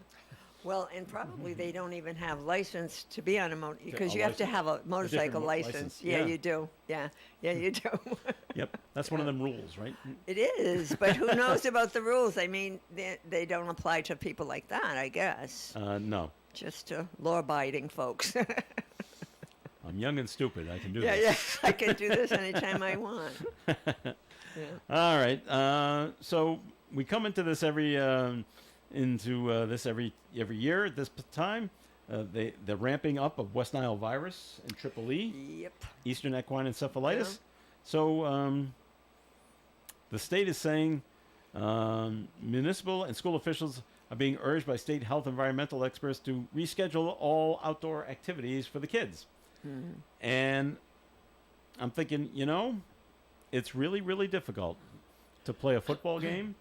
Well, and probably they don't even have license to be on a motor because A you have to license. have a motorcycle license, license. yeah. Yeah, you do. Yeah, yeah, you do. Yep, that's one of them rules, right? It is, but who knows about the rules? I mean, they don't apply to people like that, I guess. No, Just to law-abiding folks. I'm young and stupid. I can do Yeah, this. yeah. I can do this anytime I want. Yeah. All right. So we come into this every year at this time. The ramping up of West Nile virus and Triple E, Yep. Eastern equine encephalitis. Yeah. So the state is saying municipal and school officials are being urged by state health environmental experts to reschedule all outdoor activities for the kids. And I'm thinking, it's really, really difficult to play a football game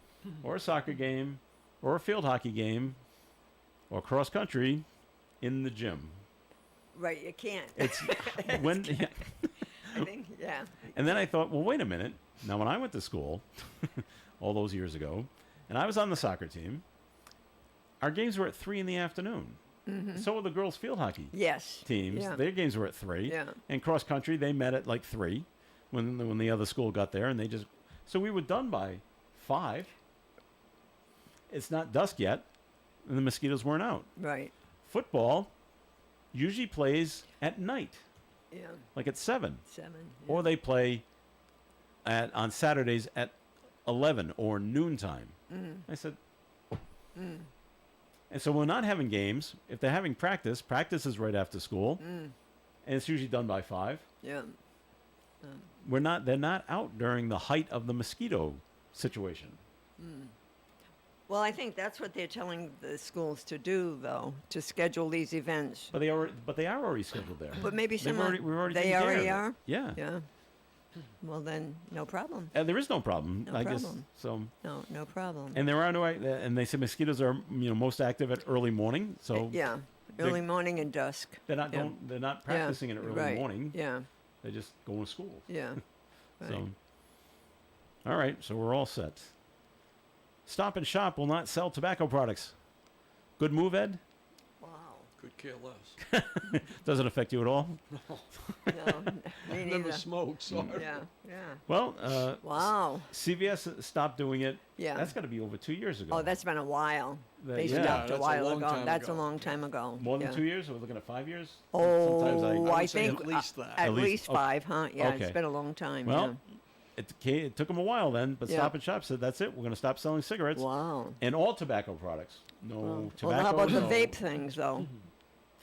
or a soccer game or a field hockey game or cross country in the gym. Right, you can't. It's when, I think, yeah. and then I thought, well, wait a minute. Now, when I went to school all those years ago, and I was on the soccer team, our games were at 3 in the afternoon. So were the girls' field hockey Yes. teams. Yeah. Their games were at 3. Yeah. And cross country, they met at like 3 when the other school got there, and they just so we were done by 5. It's not dusk yet, and the mosquitoes weren't out. Right. Football usually plays at night, Yeah. like at 7, 7. or they play on Saturdays at 11 or noontime. I said, and so we're not having games. If they're having practice is right after school, and it's usually done by 5. Yeah. They're not out during the height of the mosquito situation. Well, I think that's what they're telling the schools to do, though, to schedule these events. But they are already scheduled there. But maybe They've some we've already they taken care already of it. are. Yeah. Yeah. Well, then, no problem. There is no problem, No I guess. problem. So, No problem. and there are no, and they say mosquitoes are most active at early morning. So Yeah. Early morning and dusk. they're not Yeah. going. They're not Yeah, practicing in early right. morning. Yeah. They're just going to school. Yeah. Right. So, all right. So we're all set. Stop and Shop will not sell tobacco products. Good move, Ed. Wow. Could care less. Doesn't affect you at all. No, me Never neither. smoked, so Yeah. Yeah. Well, Wow. CVS stopped doing it. Yeah. That's got to be over 2 years ago. Oh, that's been a while. They yeah. stopped That's a a while long ago. time That's a ago. long time ago. More than Yeah. 2 years? We're looking at 5 years? Oh, Sometimes I I would say think at least that. At At least- least 5, huh? Yeah, okay. it's been a long time. Well, it took them a while then, but Yeah. Stop and Shop said, that's it. We're going to stop selling yeah. cigarettes Wow. and all tobacco products. No tobacco. Well, how about the no- vape things, though?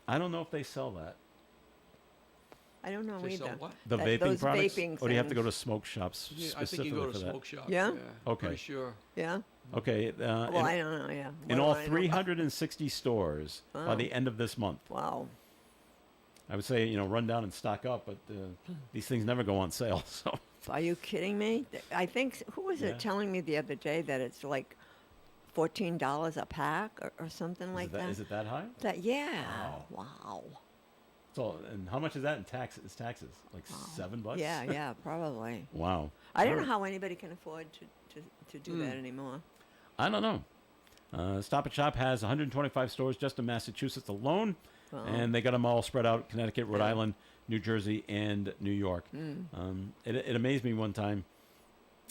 I don't know if they sell that. I don't know They sell either. what? The That- vaping those products? vaping Or do you have to go things. to smoke shops Yeah, I specifically think you go to for that? smoke shop. Yeah? Okay. Pretty sure. Yeah. Okay. Well, I don't know. Yeah. in What all do I know about- 360 stores by Wow. the end of this month. Wow. I would say, run down and stock up, but these things never go on sale. So Are you kidding me? I think who was Yeah. it telling me the other day that it's like $14 a pack or something like that? Is it that high? That yeah. Wow. So, and how much is that in taxes? Taxes like $7? Yeah, yeah, probably. Wow. I don't All know right. how anybody can afford to do that anymore. I don't know. Stop and Shop has 125 stores just in Massachusetts alone, Wow. and they got them all spread out: Connecticut, Rhode Yeah. Island, New Jersey, and New York. It amazed me one time.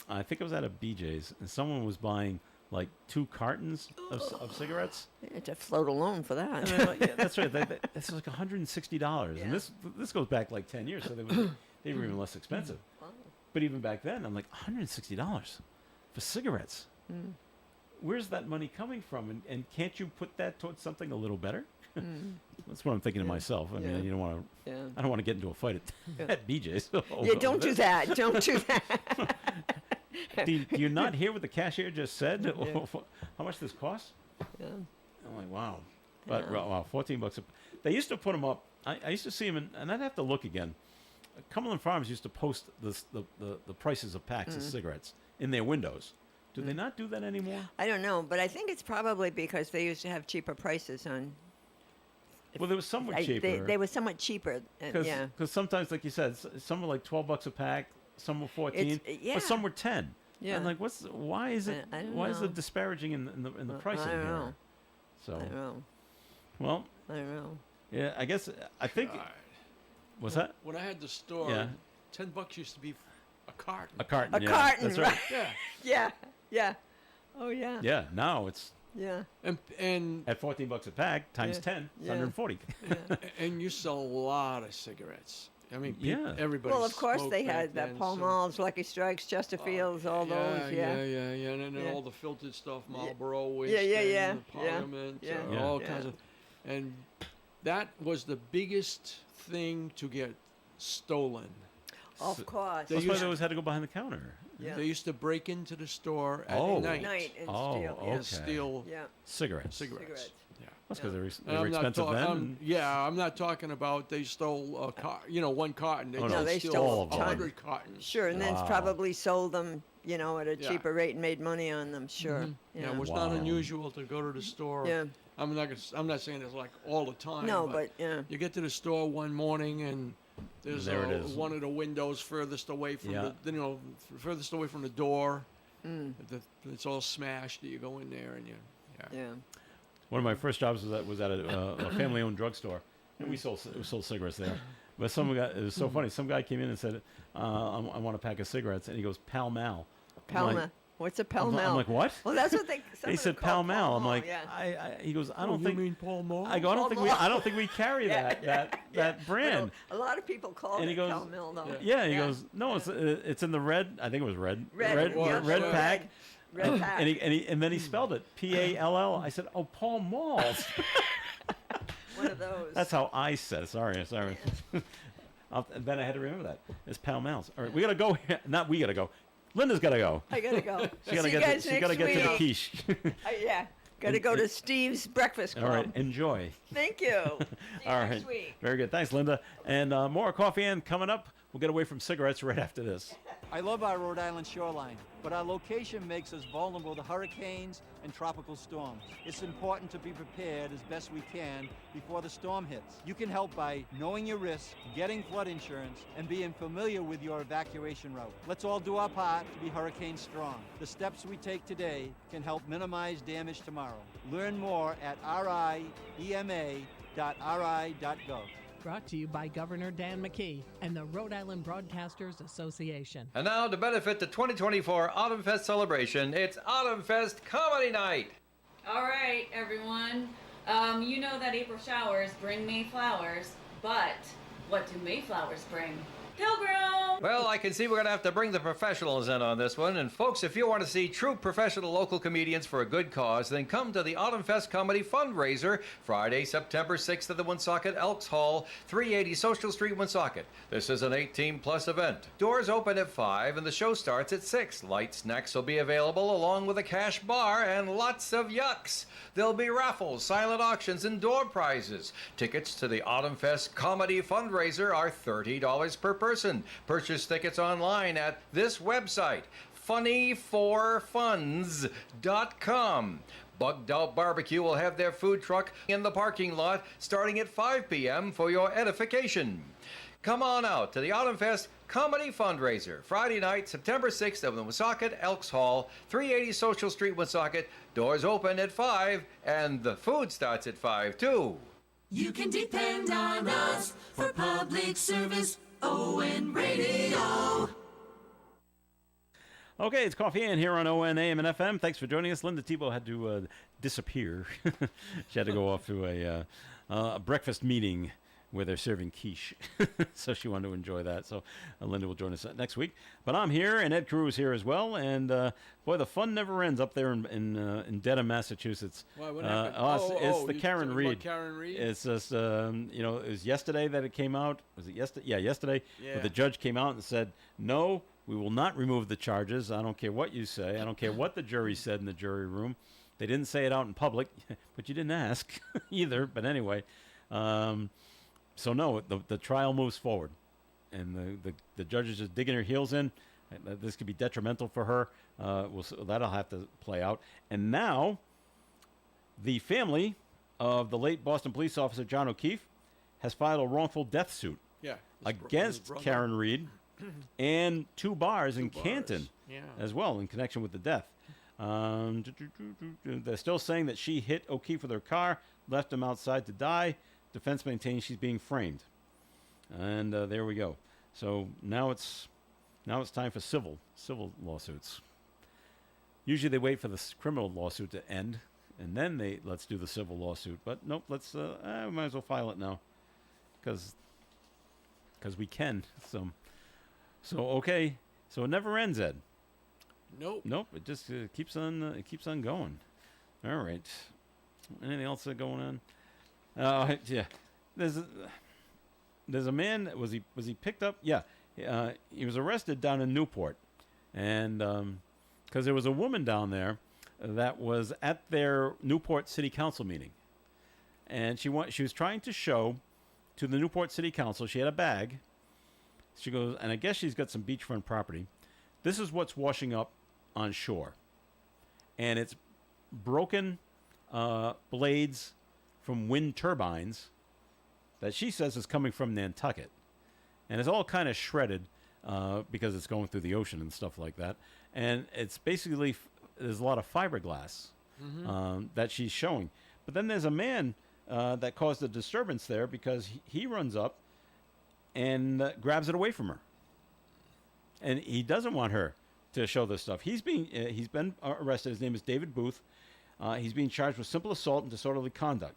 I think I was at a BJ's, and someone was buying like 2 cartons of cigarettes. Yeah, to float alone for that. And they're like, yeah, that's right. That's like $160, Yeah. and this goes back like 10 years, so they were even less expensive. Wow. But even back then, I'm like $160 for cigarettes. Where's that money coming from? And can't you put that towards something a little better? That's what I'm thinking to myself. I Yeah. mean, you don't want to. Yeah. I don't want to get into a fight at BJ's. Yeah, don't do that. Don't do that. Do you not hear what the cashier just said? How much this costs? Yeah. I'm like, wow. But Yeah. wow, $14. They used to put them up. I used to see them, and I'd have to look again. Cumberland Farms used to post the prices of packs of cigarettes in their windows. Do they not do that anymore? I don't know, but I think it's probably because they used to have cheaper prices on. Well, they were somewhat cheaper. They were somewhat cheaper. Yeah. Because sometimes, like you said, some were like $12 a pack, some were 14, yeah. but some were 10. Yeah. And like, why is it? I don't Why is know. it disparaging in the pricing I don't here? know. So, I don't know. well, I don't know. yeah, I guess I think. God. What's that? When I had the store, Yeah. $10 used to be a carton. A carton. A yeah, carton, That's right. Yeah. Yeah. Yeah. Oh yeah. Yeah. Now it's Yeah. And at $14 a pack times Yeah. 10. It's Yeah. 140. and you sell a lot of cigarettes. I mean, Yeah. everybody. Well, of course smoked they back had the then, Pall so- Malls, Lucky Strikes, Chesterfields, all those. Yeah. and then Yeah. all the filtered stuff, Marlboro, Winston, Yeah, yeah, yeah, the Parliament, yeah, yeah. all Yeah. kinds of, and that was the biggest thing to get stolen. Of course. They That's why used- they always had to go behind the counter. Yeah. They used to break into the store at Oh. night, Night and Oh, steal. okay. and steal Yeah. Cigarettes. cigarettes. Cigarettes. Yeah. That's because Yeah. they were I'm not expensive talk- then. I'm- and- yeah, I'm not talking about they stole a car, one carton. They Oh, no. didn't No, they steal stole all of them. 100 cartons. Sure, and then Wow. probably sold them, at a Yeah. cheaper rate and made money on them. Sure. Yeah, Yeah. it was Wow. not unusual to go to the store. Yeah. I'm not saying it's like all the time. No, but yeah. you get to the store one morning and there's There it is. one of the windows furthest away from Yeah. furthest away from the door. Mm. It's all smashed. You go in there and Yeah. one of my first jobs was at a family-owned drugstore, and we sold cigarettes there. But it was so funny. Some guy came in and said, "I want a pack of cigarettes," and he goes, "Pall Mall." Pall I'm Mall. like, What's a Pall Mall? I'm like, what? Well, that's what they. He said Pall Mall. I'm like, yeah. he goes, I Oh, don't you think. mean Paul Mall? I go, Pall Mall. I don't think we carry that brand. But a lot of people call And it he goes, Pall Mall, though. Yeah, he goes, no, it's in the red. I think it was red. Red, yeah, red sure. pack. Red pack. And then he spelled it Pall. I said, oh, Paul Mall. One of those. That's how I said it. Sorry. Then I had to remember that. It's Pall Malls. All right, we gotta go. Not we gotta go. Linda's gotta go. I gotta go. She gotta See you get. guys She gotta next get to the week. quiche. Yeah. Gotta go to Steve's Breakfast All Club. right, enjoy. Thank you. See you All next right, week. very good. Thanks, Linda. And more coffee and coming up. We'll get away from cigarettes right after this. I love our Rhode Island shoreline, but our location makes us vulnerable to hurricanes and tropical storms. It's important to be prepared as best we can before the storm hits. You can help by knowing your risks, getting flood insurance, and being familiar with your evacuation route. Let's all do our part to be hurricane strong. The steps we take today can help minimize damage tomorrow. Learn more at riema.ri.gov. Brought to you by Governor Dan McKee and the Rhode Island Broadcasters Association. And now, to benefit the 2024 Autumn Fest celebration, it's Autumn Fest Comedy Night. All right, everyone. You know that April showers bring May flowers, but what do May flowers bring? Pilgrim! Well, I can see we're going to have to bring the professionals in on this one. And folks, if you want to see true professional local comedians for a good cause, then come to the Autumn Fest Comedy Fundraiser, Friday, September 6th at the Woonsocket Elks Hall, 380 Social Street, Woonsocket. This is an 18-plus event. Doors open at 5 and the show starts at 6. Light snacks will be available along with a cash bar and lots of yucks. There'll be raffles, silent auctions, and door prizes. Tickets to the Autumn Fest Comedy Fundraiser are $30 per person. Purchase tickets online at this website, funny4funds.com. Bugged Out Barbecue will have their food truck in the parking lot starting at 5 p.m. for your edification. Come on out to the Autumn Fest Comedy Fundraiser, Friday night, September 6th at the Woonsocket Elks Hall, 380 Social Street, Woonsocket. Doors open at 5, and the food starts at 5, too. You can depend on us for public service. ON Radio. Okay, it's Coffee and here on ON AM and FM. Thanks for joining us. Linda Tebow had to disappear. She had to go off to a breakfast meeting where they're serving quiche. So she wanted to enjoy that. So Linda will join us next week. But I'm here, and Ed Carew is here as well. And boy, the fun never ends up there in Dedham, Massachusetts. Why, what happened? It's the you Karen talking Reed. about Karen Reed? It's just, it was yesterday that it came out. Was it yesterday? Yeah, yesterday. Yeah. But the judge came out and said, no, we will not remove the charges. I don't care what you say. I don't care what the jury said in the jury room. They didn't say it out in public, but you didn't ask either. But anyway, so no, the trial moves forward, and the judge is just digging her heels in. This could be detrimental for her. That'll have to play out. And now, the family of the late Boston police officer John O'Keefe has filed a wrongful death suit against Karen Reed and two bars in Canton as well in connection with the death. They're still saying that she hit O'Keefe with her car, left him outside to die. Defense maintains she's being framed. And there we go. So now it's time for civil lawsuits. Usually they wait for the criminal lawsuit to end, and then let's do the civil lawsuit. But nope, we might as well file it now, because we can. So okay. So it never ends, Ed. Nope. It just keeps on going. All right. Anything else going on? Yeah. There's a man. Was he picked up? Yeah. He was arrested down in Newport, and because there was a woman down there that was at their Newport City Council meeting, and she was trying to show to the Newport City Council. She had a bag. She goes, and I guess she's got some beachfront property. This is what's washing up on shore, and it's broken blades from wind turbines that she says is coming from Nantucket, and it's all kind of shredded because it's going through the ocean and stuff like that. And it's basically there's a lot of fiberglass that she's showing, But then there's a man that caused a disturbance there because he runs up and grabs it away from her. And he doesn't want her to show this stuff. He's been arrested. His name is David Booth. He's being charged with simple assault and disorderly conduct.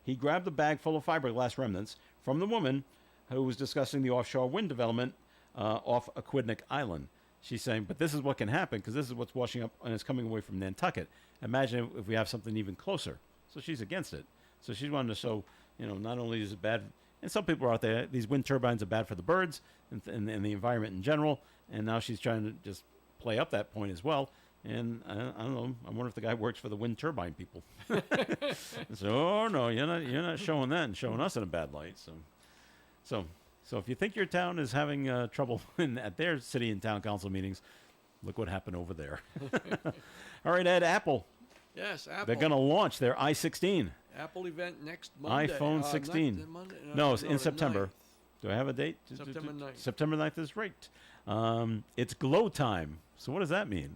He grabbed a bag full of fiberglass remnants from the woman who was discussing the offshore wind development off Aquidneck Island. She's saying, but this is what can happen because this is what's washing up and it's coming away from Nantucket. Imagine if we have something even closer. So she's against it. So she's wanting to show, not only is it bad, and some people are out there, these wind turbines are bad for the birds and the environment in general, and now she's trying to just play up that point as well. And I don't know. I wonder if the guy works for the wind turbine people. So, oh no, you're not showing that and showing us in a bad light. So if you think your town is having trouble at their city and town council meetings, look what happened over there. All right, Ed, Apple. Yes, Apple. They're going to launch their iSixteen. Apple event next Monday. iPhone 16. No, it's in September. 9th. Do I have a date? September 9th. September 9th is right. It's Glow Time. So what does that mean?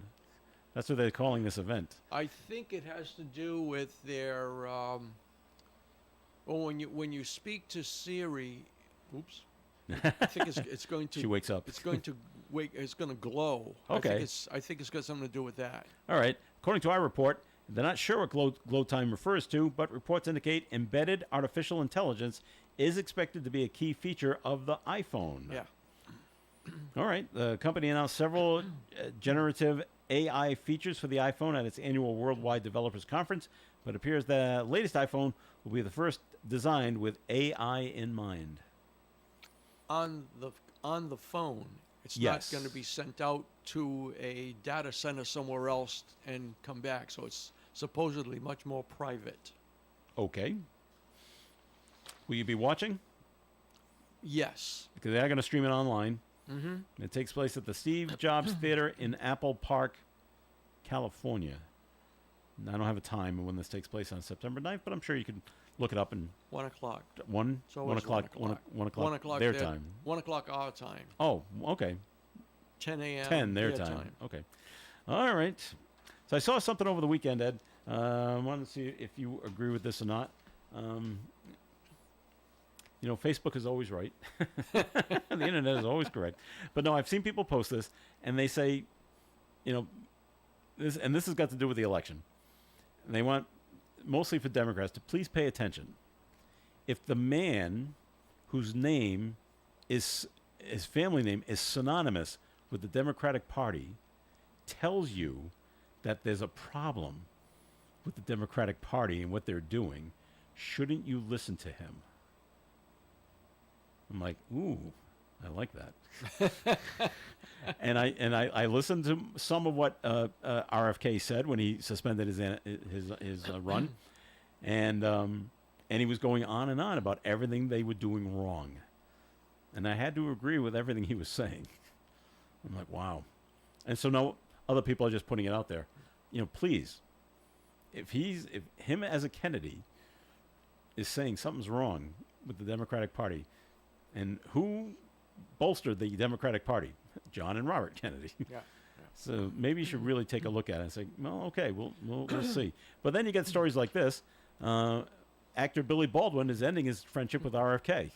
That's what they're calling this event. I think it has to do with their. When you speak to Siri, oops. I think it's going to. She wakes up. It's going to wake. It's going to glow. Okay. I think it's got something to do with that. All right. According to our report, they're not sure what glow time refers to, but reports indicate embedded artificial intelligence is expected to be a key feature of the iPhone. Yeah. All right. The company announced several generative AI features for the iPhone at its annual Worldwide Developers Conference, but it appears the latest iPhone will be the first designed with AI in mind. On the phone, it's Yes. not going to be sent out to a data center somewhere else and come back. So it's supposedly much more private. Okay. Will you be watching? Yes. Because they are going to stream it online. Mm-hmm. It takes place at the Steve Jobs Theater in Apple Park, California. And I don't have a time when this takes place on September 9th, but I'm sure you can look it up in 1 o'clock. one So o'clock, one o'clock their time. 1 o'clock our time. Oh, okay. 10 a.m. 10 their time. Okay. All right. So I saw something over the weekend, Ed. I wanted to see if you agree with this or not. Facebook is always right. The internet is always correct. But no, I've seen people post this, and they say, this has got to do with the election. And they want, mostly for Democrats, to please pay attention. If the man whose name his family name is synonymous with the Democratic Party tells you that there's a problem with the Democratic Party and what they're doing, shouldn't you listen to him? I'm like, ooh, I like that. and I listened to some of what RFK said when he suspended his run, and he was going on and on about everything they were doing wrong, and I had to agree with everything he was saying. I'm like, wow. And so now other people are just putting it out there. Please, if him as a Kennedy is saying something's wrong with the Democratic Party, and who bolstered the Democratic Party? John and Robert Kennedy. Yeah. So maybe you should really take a look at it and say, well, okay, we'll see. But then you get stories like this. Actor Billy Baldwin is ending his friendship with RFK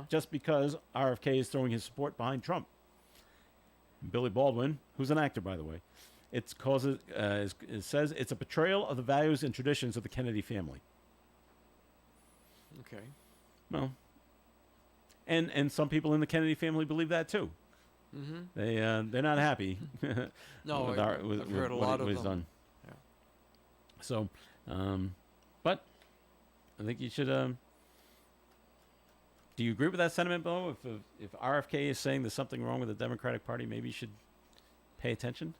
just because RFK is throwing his support behind Trump. Billy Baldwin, who's an actor, by the way, it says it's a betrayal of the values and traditions of the Kennedy family. Okay. Well, and some people in the Kennedy family believe that too. Mm-hmm. They're not happy. No, I've heard a lot of them. Done. Yeah. So, but I think you should. Do you agree with that sentiment, Bo? If RFK is saying there's something wrong with the Democratic Party, maybe you should pay attention.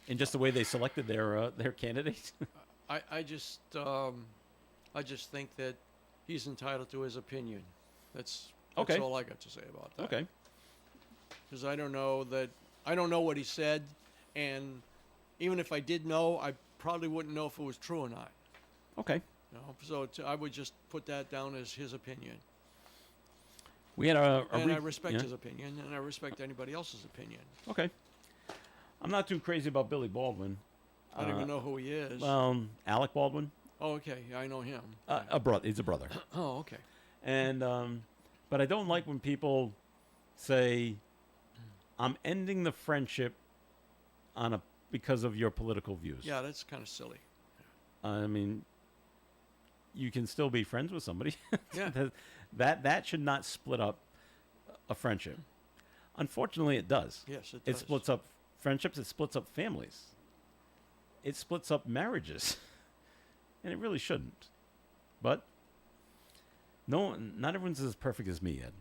In just the way they selected their candidates. I just think that he's entitled to his opinion. That's all I got to say about that. Okay. Because I don't know what he said, and even if I did know, I probably wouldn't know if it was true or not. Okay. So I would just put that down as his opinion. We had I respect his opinion, and I respect anybody else's opinion. Okay. I'm not too crazy about Billy Baldwin. I don't even know who he is. Alec Baldwin. Oh, okay. Yeah, I know him. A brother. He's a brother. Oh, okay. And but I don't like when people say, "I'm ending the friendship because of your political views." Yeah, that's kind of silly. I mean, you can still be friends with somebody. Yeah. That should not split up a friendship. Unfortunately, it does. Yes, it It does. splits up friendships. It splits up families. It splits up marriages, and it really shouldn't. But no, not everyone's as perfect as me, Ed.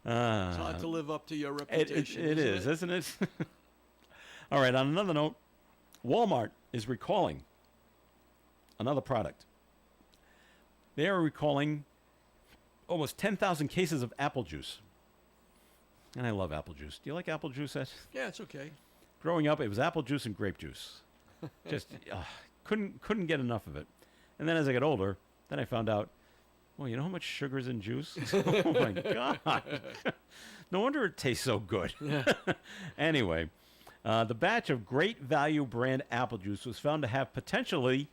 It's hard to live up to your reputation. It is, isn't it? All right. On another note, Walmart is recalling another product. They are recalling almost 10,000 cases of apple juice. And I love apple juice. Do you like apple juice, Ed? Yeah, it's okay. Growing up, it was apple juice and grape juice. Just couldn't get enough of it. And then as I got older, then I found out, well, you know how much sugar's in juice? Oh my God. No wonder it tastes so good. Anyway, the batch of Great Value brand apple juice was found to have potentially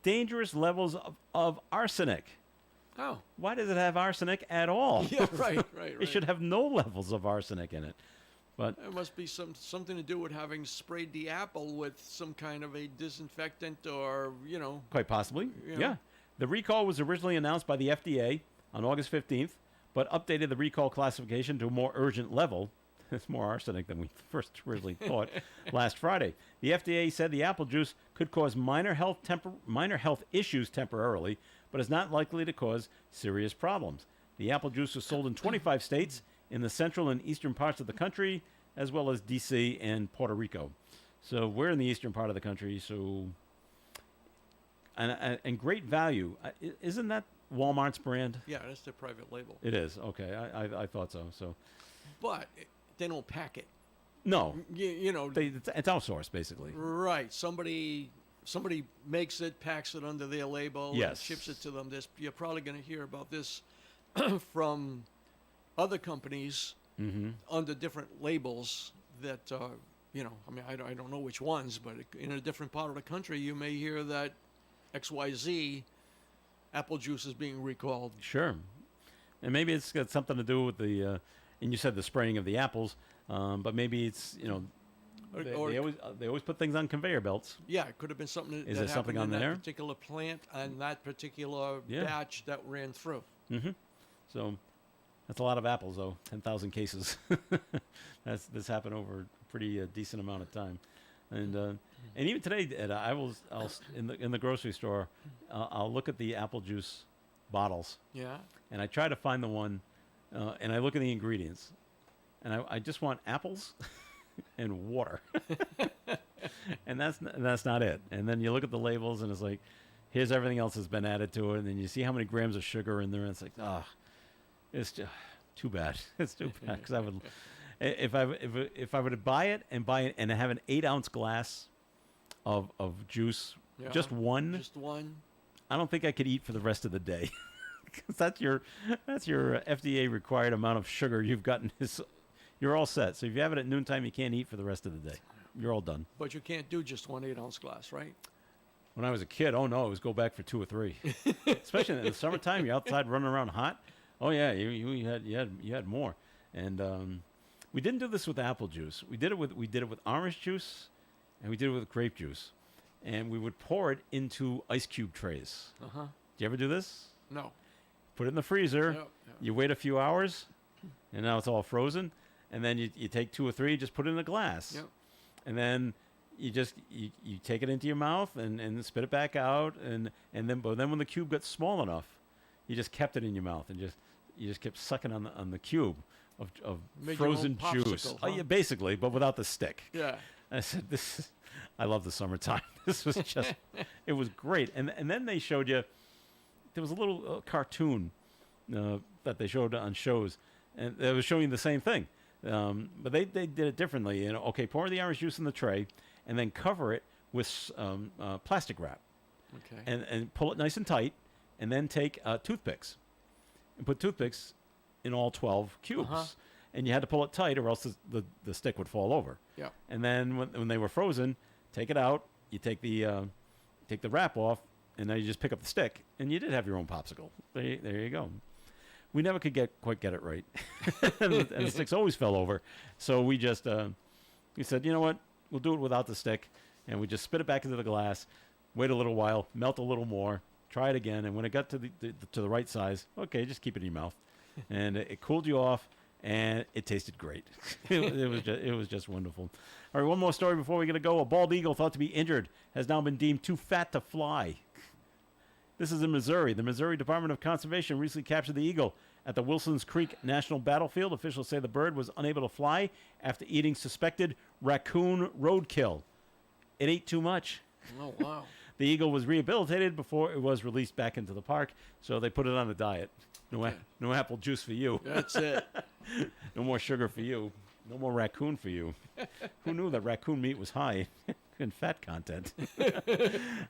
dangerous levels of arsenic. Oh. Why does it have arsenic at all? Yeah, right. It should have no levels of arsenic in it. But There must be something to do with having sprayed the apple with some kind of a disinfectant or, quite possibly, Yeah. yeah. The recall was originally announced by the FDA on August 15th, but updated the recall classification to a more urgent level. It's more arsenic than we first originally thought last Friday. The FDA said the apple juice could cause minor health issues temporarily, but is not likely to cause serious problems. The apple juice was sold in 25 states in the central and eastern parts of the country, as well as D.C. and Puerto Rico. So we're in the eastern part of the country, so... And Great Value, isn't that Walmart's brand? Yeah, that's their private label. It is, okay. I thought so. But they don't pack it. No. It's outsourced, basically. Right. Somebody makes it, packs it under their label, Yes. and ships it to them. You're probably going to hear about this from other companies under different labels that, I don't know which ones, but in a different part of the country, you may hear that XYZ apple juice is being recalled. Sure. And maybe it's got something to do with the, and you said the spraying of the apples, but maybe it's, they always put things on conveyor belts. Yeah, it could have been something Is that there something happened on in there? that particular plant and that particular Yeah. batch that ran through. Mm-hmm. So that's a lot of apples, though. 10,000 cases. This happened over a pretty decent amount of time, and even today, Ed, I'll in the grocery store, I'll look at the apple juice bottles. Yeah. And I try to find the one, and I look at the ingredients, and I just want apples and water, and that's not it. And then you look at the labels, and it's like, here's everything else that's been added to it, and then you see how many grams of sugar in there, and it's like, it's just too bad. It's too bad, because I would, if I were to buy it and have an 8-ounce glass of juice, Yeah. just one, I don't think I could eat for the rest of the day. Because that's your FDA required amount of sugar you've gotten. You're all set. So if you have it at noontime, you can't eat for the rest of the day. You're all done. But you can't do just one 8-ounce glass, right? When I was a kid, oh no, it was go back for 2 or 3. Especially in the summertime, you're outside running around hot. Oh yeah, you had more. And we didn't do this with apple juice. We did it with orange juice, and we did it with grape juice, and we would pour it into ice cube trays. Uh-huh. Do you ever do this? No. Put it in the freezer. Yep. You wait a few hours, and now it's all frozen. And then you take 2 or 3, just put it in a glass. Yep. And then you take it into your mouth and spit it back out. And then when the cube got small enough, you just kept it in your mouth and you just kept sucking on the cube of Made your own frozen juice. popsicle, Oh, huh? yeah, basically, but without the stick. Yeah. I said, I love the summertime. This was just, it was great. And then they showed you, there was a little cartoon that they showed on shows, and they was showing the same thing. But they did it differently. Okay, pour the orange juice in the tray, and then cover it with plastic wrap. Okay. And pull it nice and tight, and then take toothpicks, and put toothpicks in all 12 cubes. Uh-huh. and you had to pull it tight, or else the stick would fall over. Yeah. And then when they were frozen, take it out. You take the wrap off, and then you just pick up the stick, and you did have your own popsicle. There you go. We never could quite get it right, and the sticks always fell over. So we just we said, you know what, we'll do it without the stick, and we just spit it back into the glass, wait a little while, melt a little more, try it again, and when it got to the right size, okay, just keep it in your mouth, and it cooled you off, and it tasted great. it was just wonderful. All right, one more story before we get to go. A bald eagle thought to be injured has now been deemed too fat to fly. This is in Missouri. The Missouri Department of Conservation recently captured the eagle at the Wilsons Creek National Battlefield. Officials say the bird was unable to fly after eating suspected raccoon roadkill. It ate too much. Oh, wow. The eagle was rehabilitated before it was released back into the park, so they put it on a diet. No apple juice for you. That's it. No more sugar for you. No more raccoon for you. Who knew that raccoon meat was high in fat content?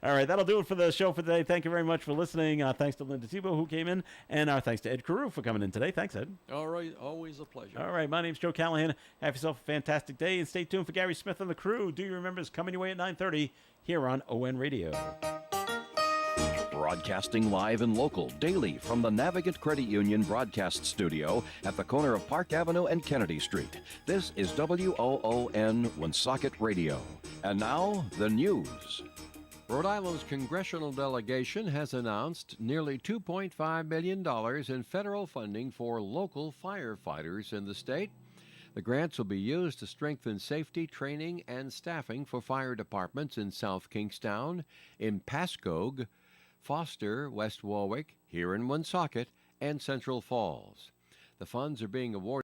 All right, that'll do it for the show for today. Thank you very much for listening. Thanks to Linda Tebow, who came in, and our thanks to Ed Carew for coming in today. Thanks, Ed. All right, always a pleasure. All right, my name's Joe Callahan. Have yourself a fantastic day, and stay tuned for Gary Smith and the crew. Do you remember is coming your way at 9:30 here on ON Radio. Broadcasting live and local daily from the Navigant Credit Union broadcast studio at the corner of Park Avenue and Kennedy Street. This is WOON Woonsocket Radio. And now, the news. Rhode Island's congressional delegation has announced nearly $2.5 million in federal funding for local firefighters in the state. The grants will be used to strengthen safety, training, and staffing for fire departments in South Kingstown, in Pascoag, Foster, West Warwick, here in Woonsocket, and Central Falls. The funds are being awarded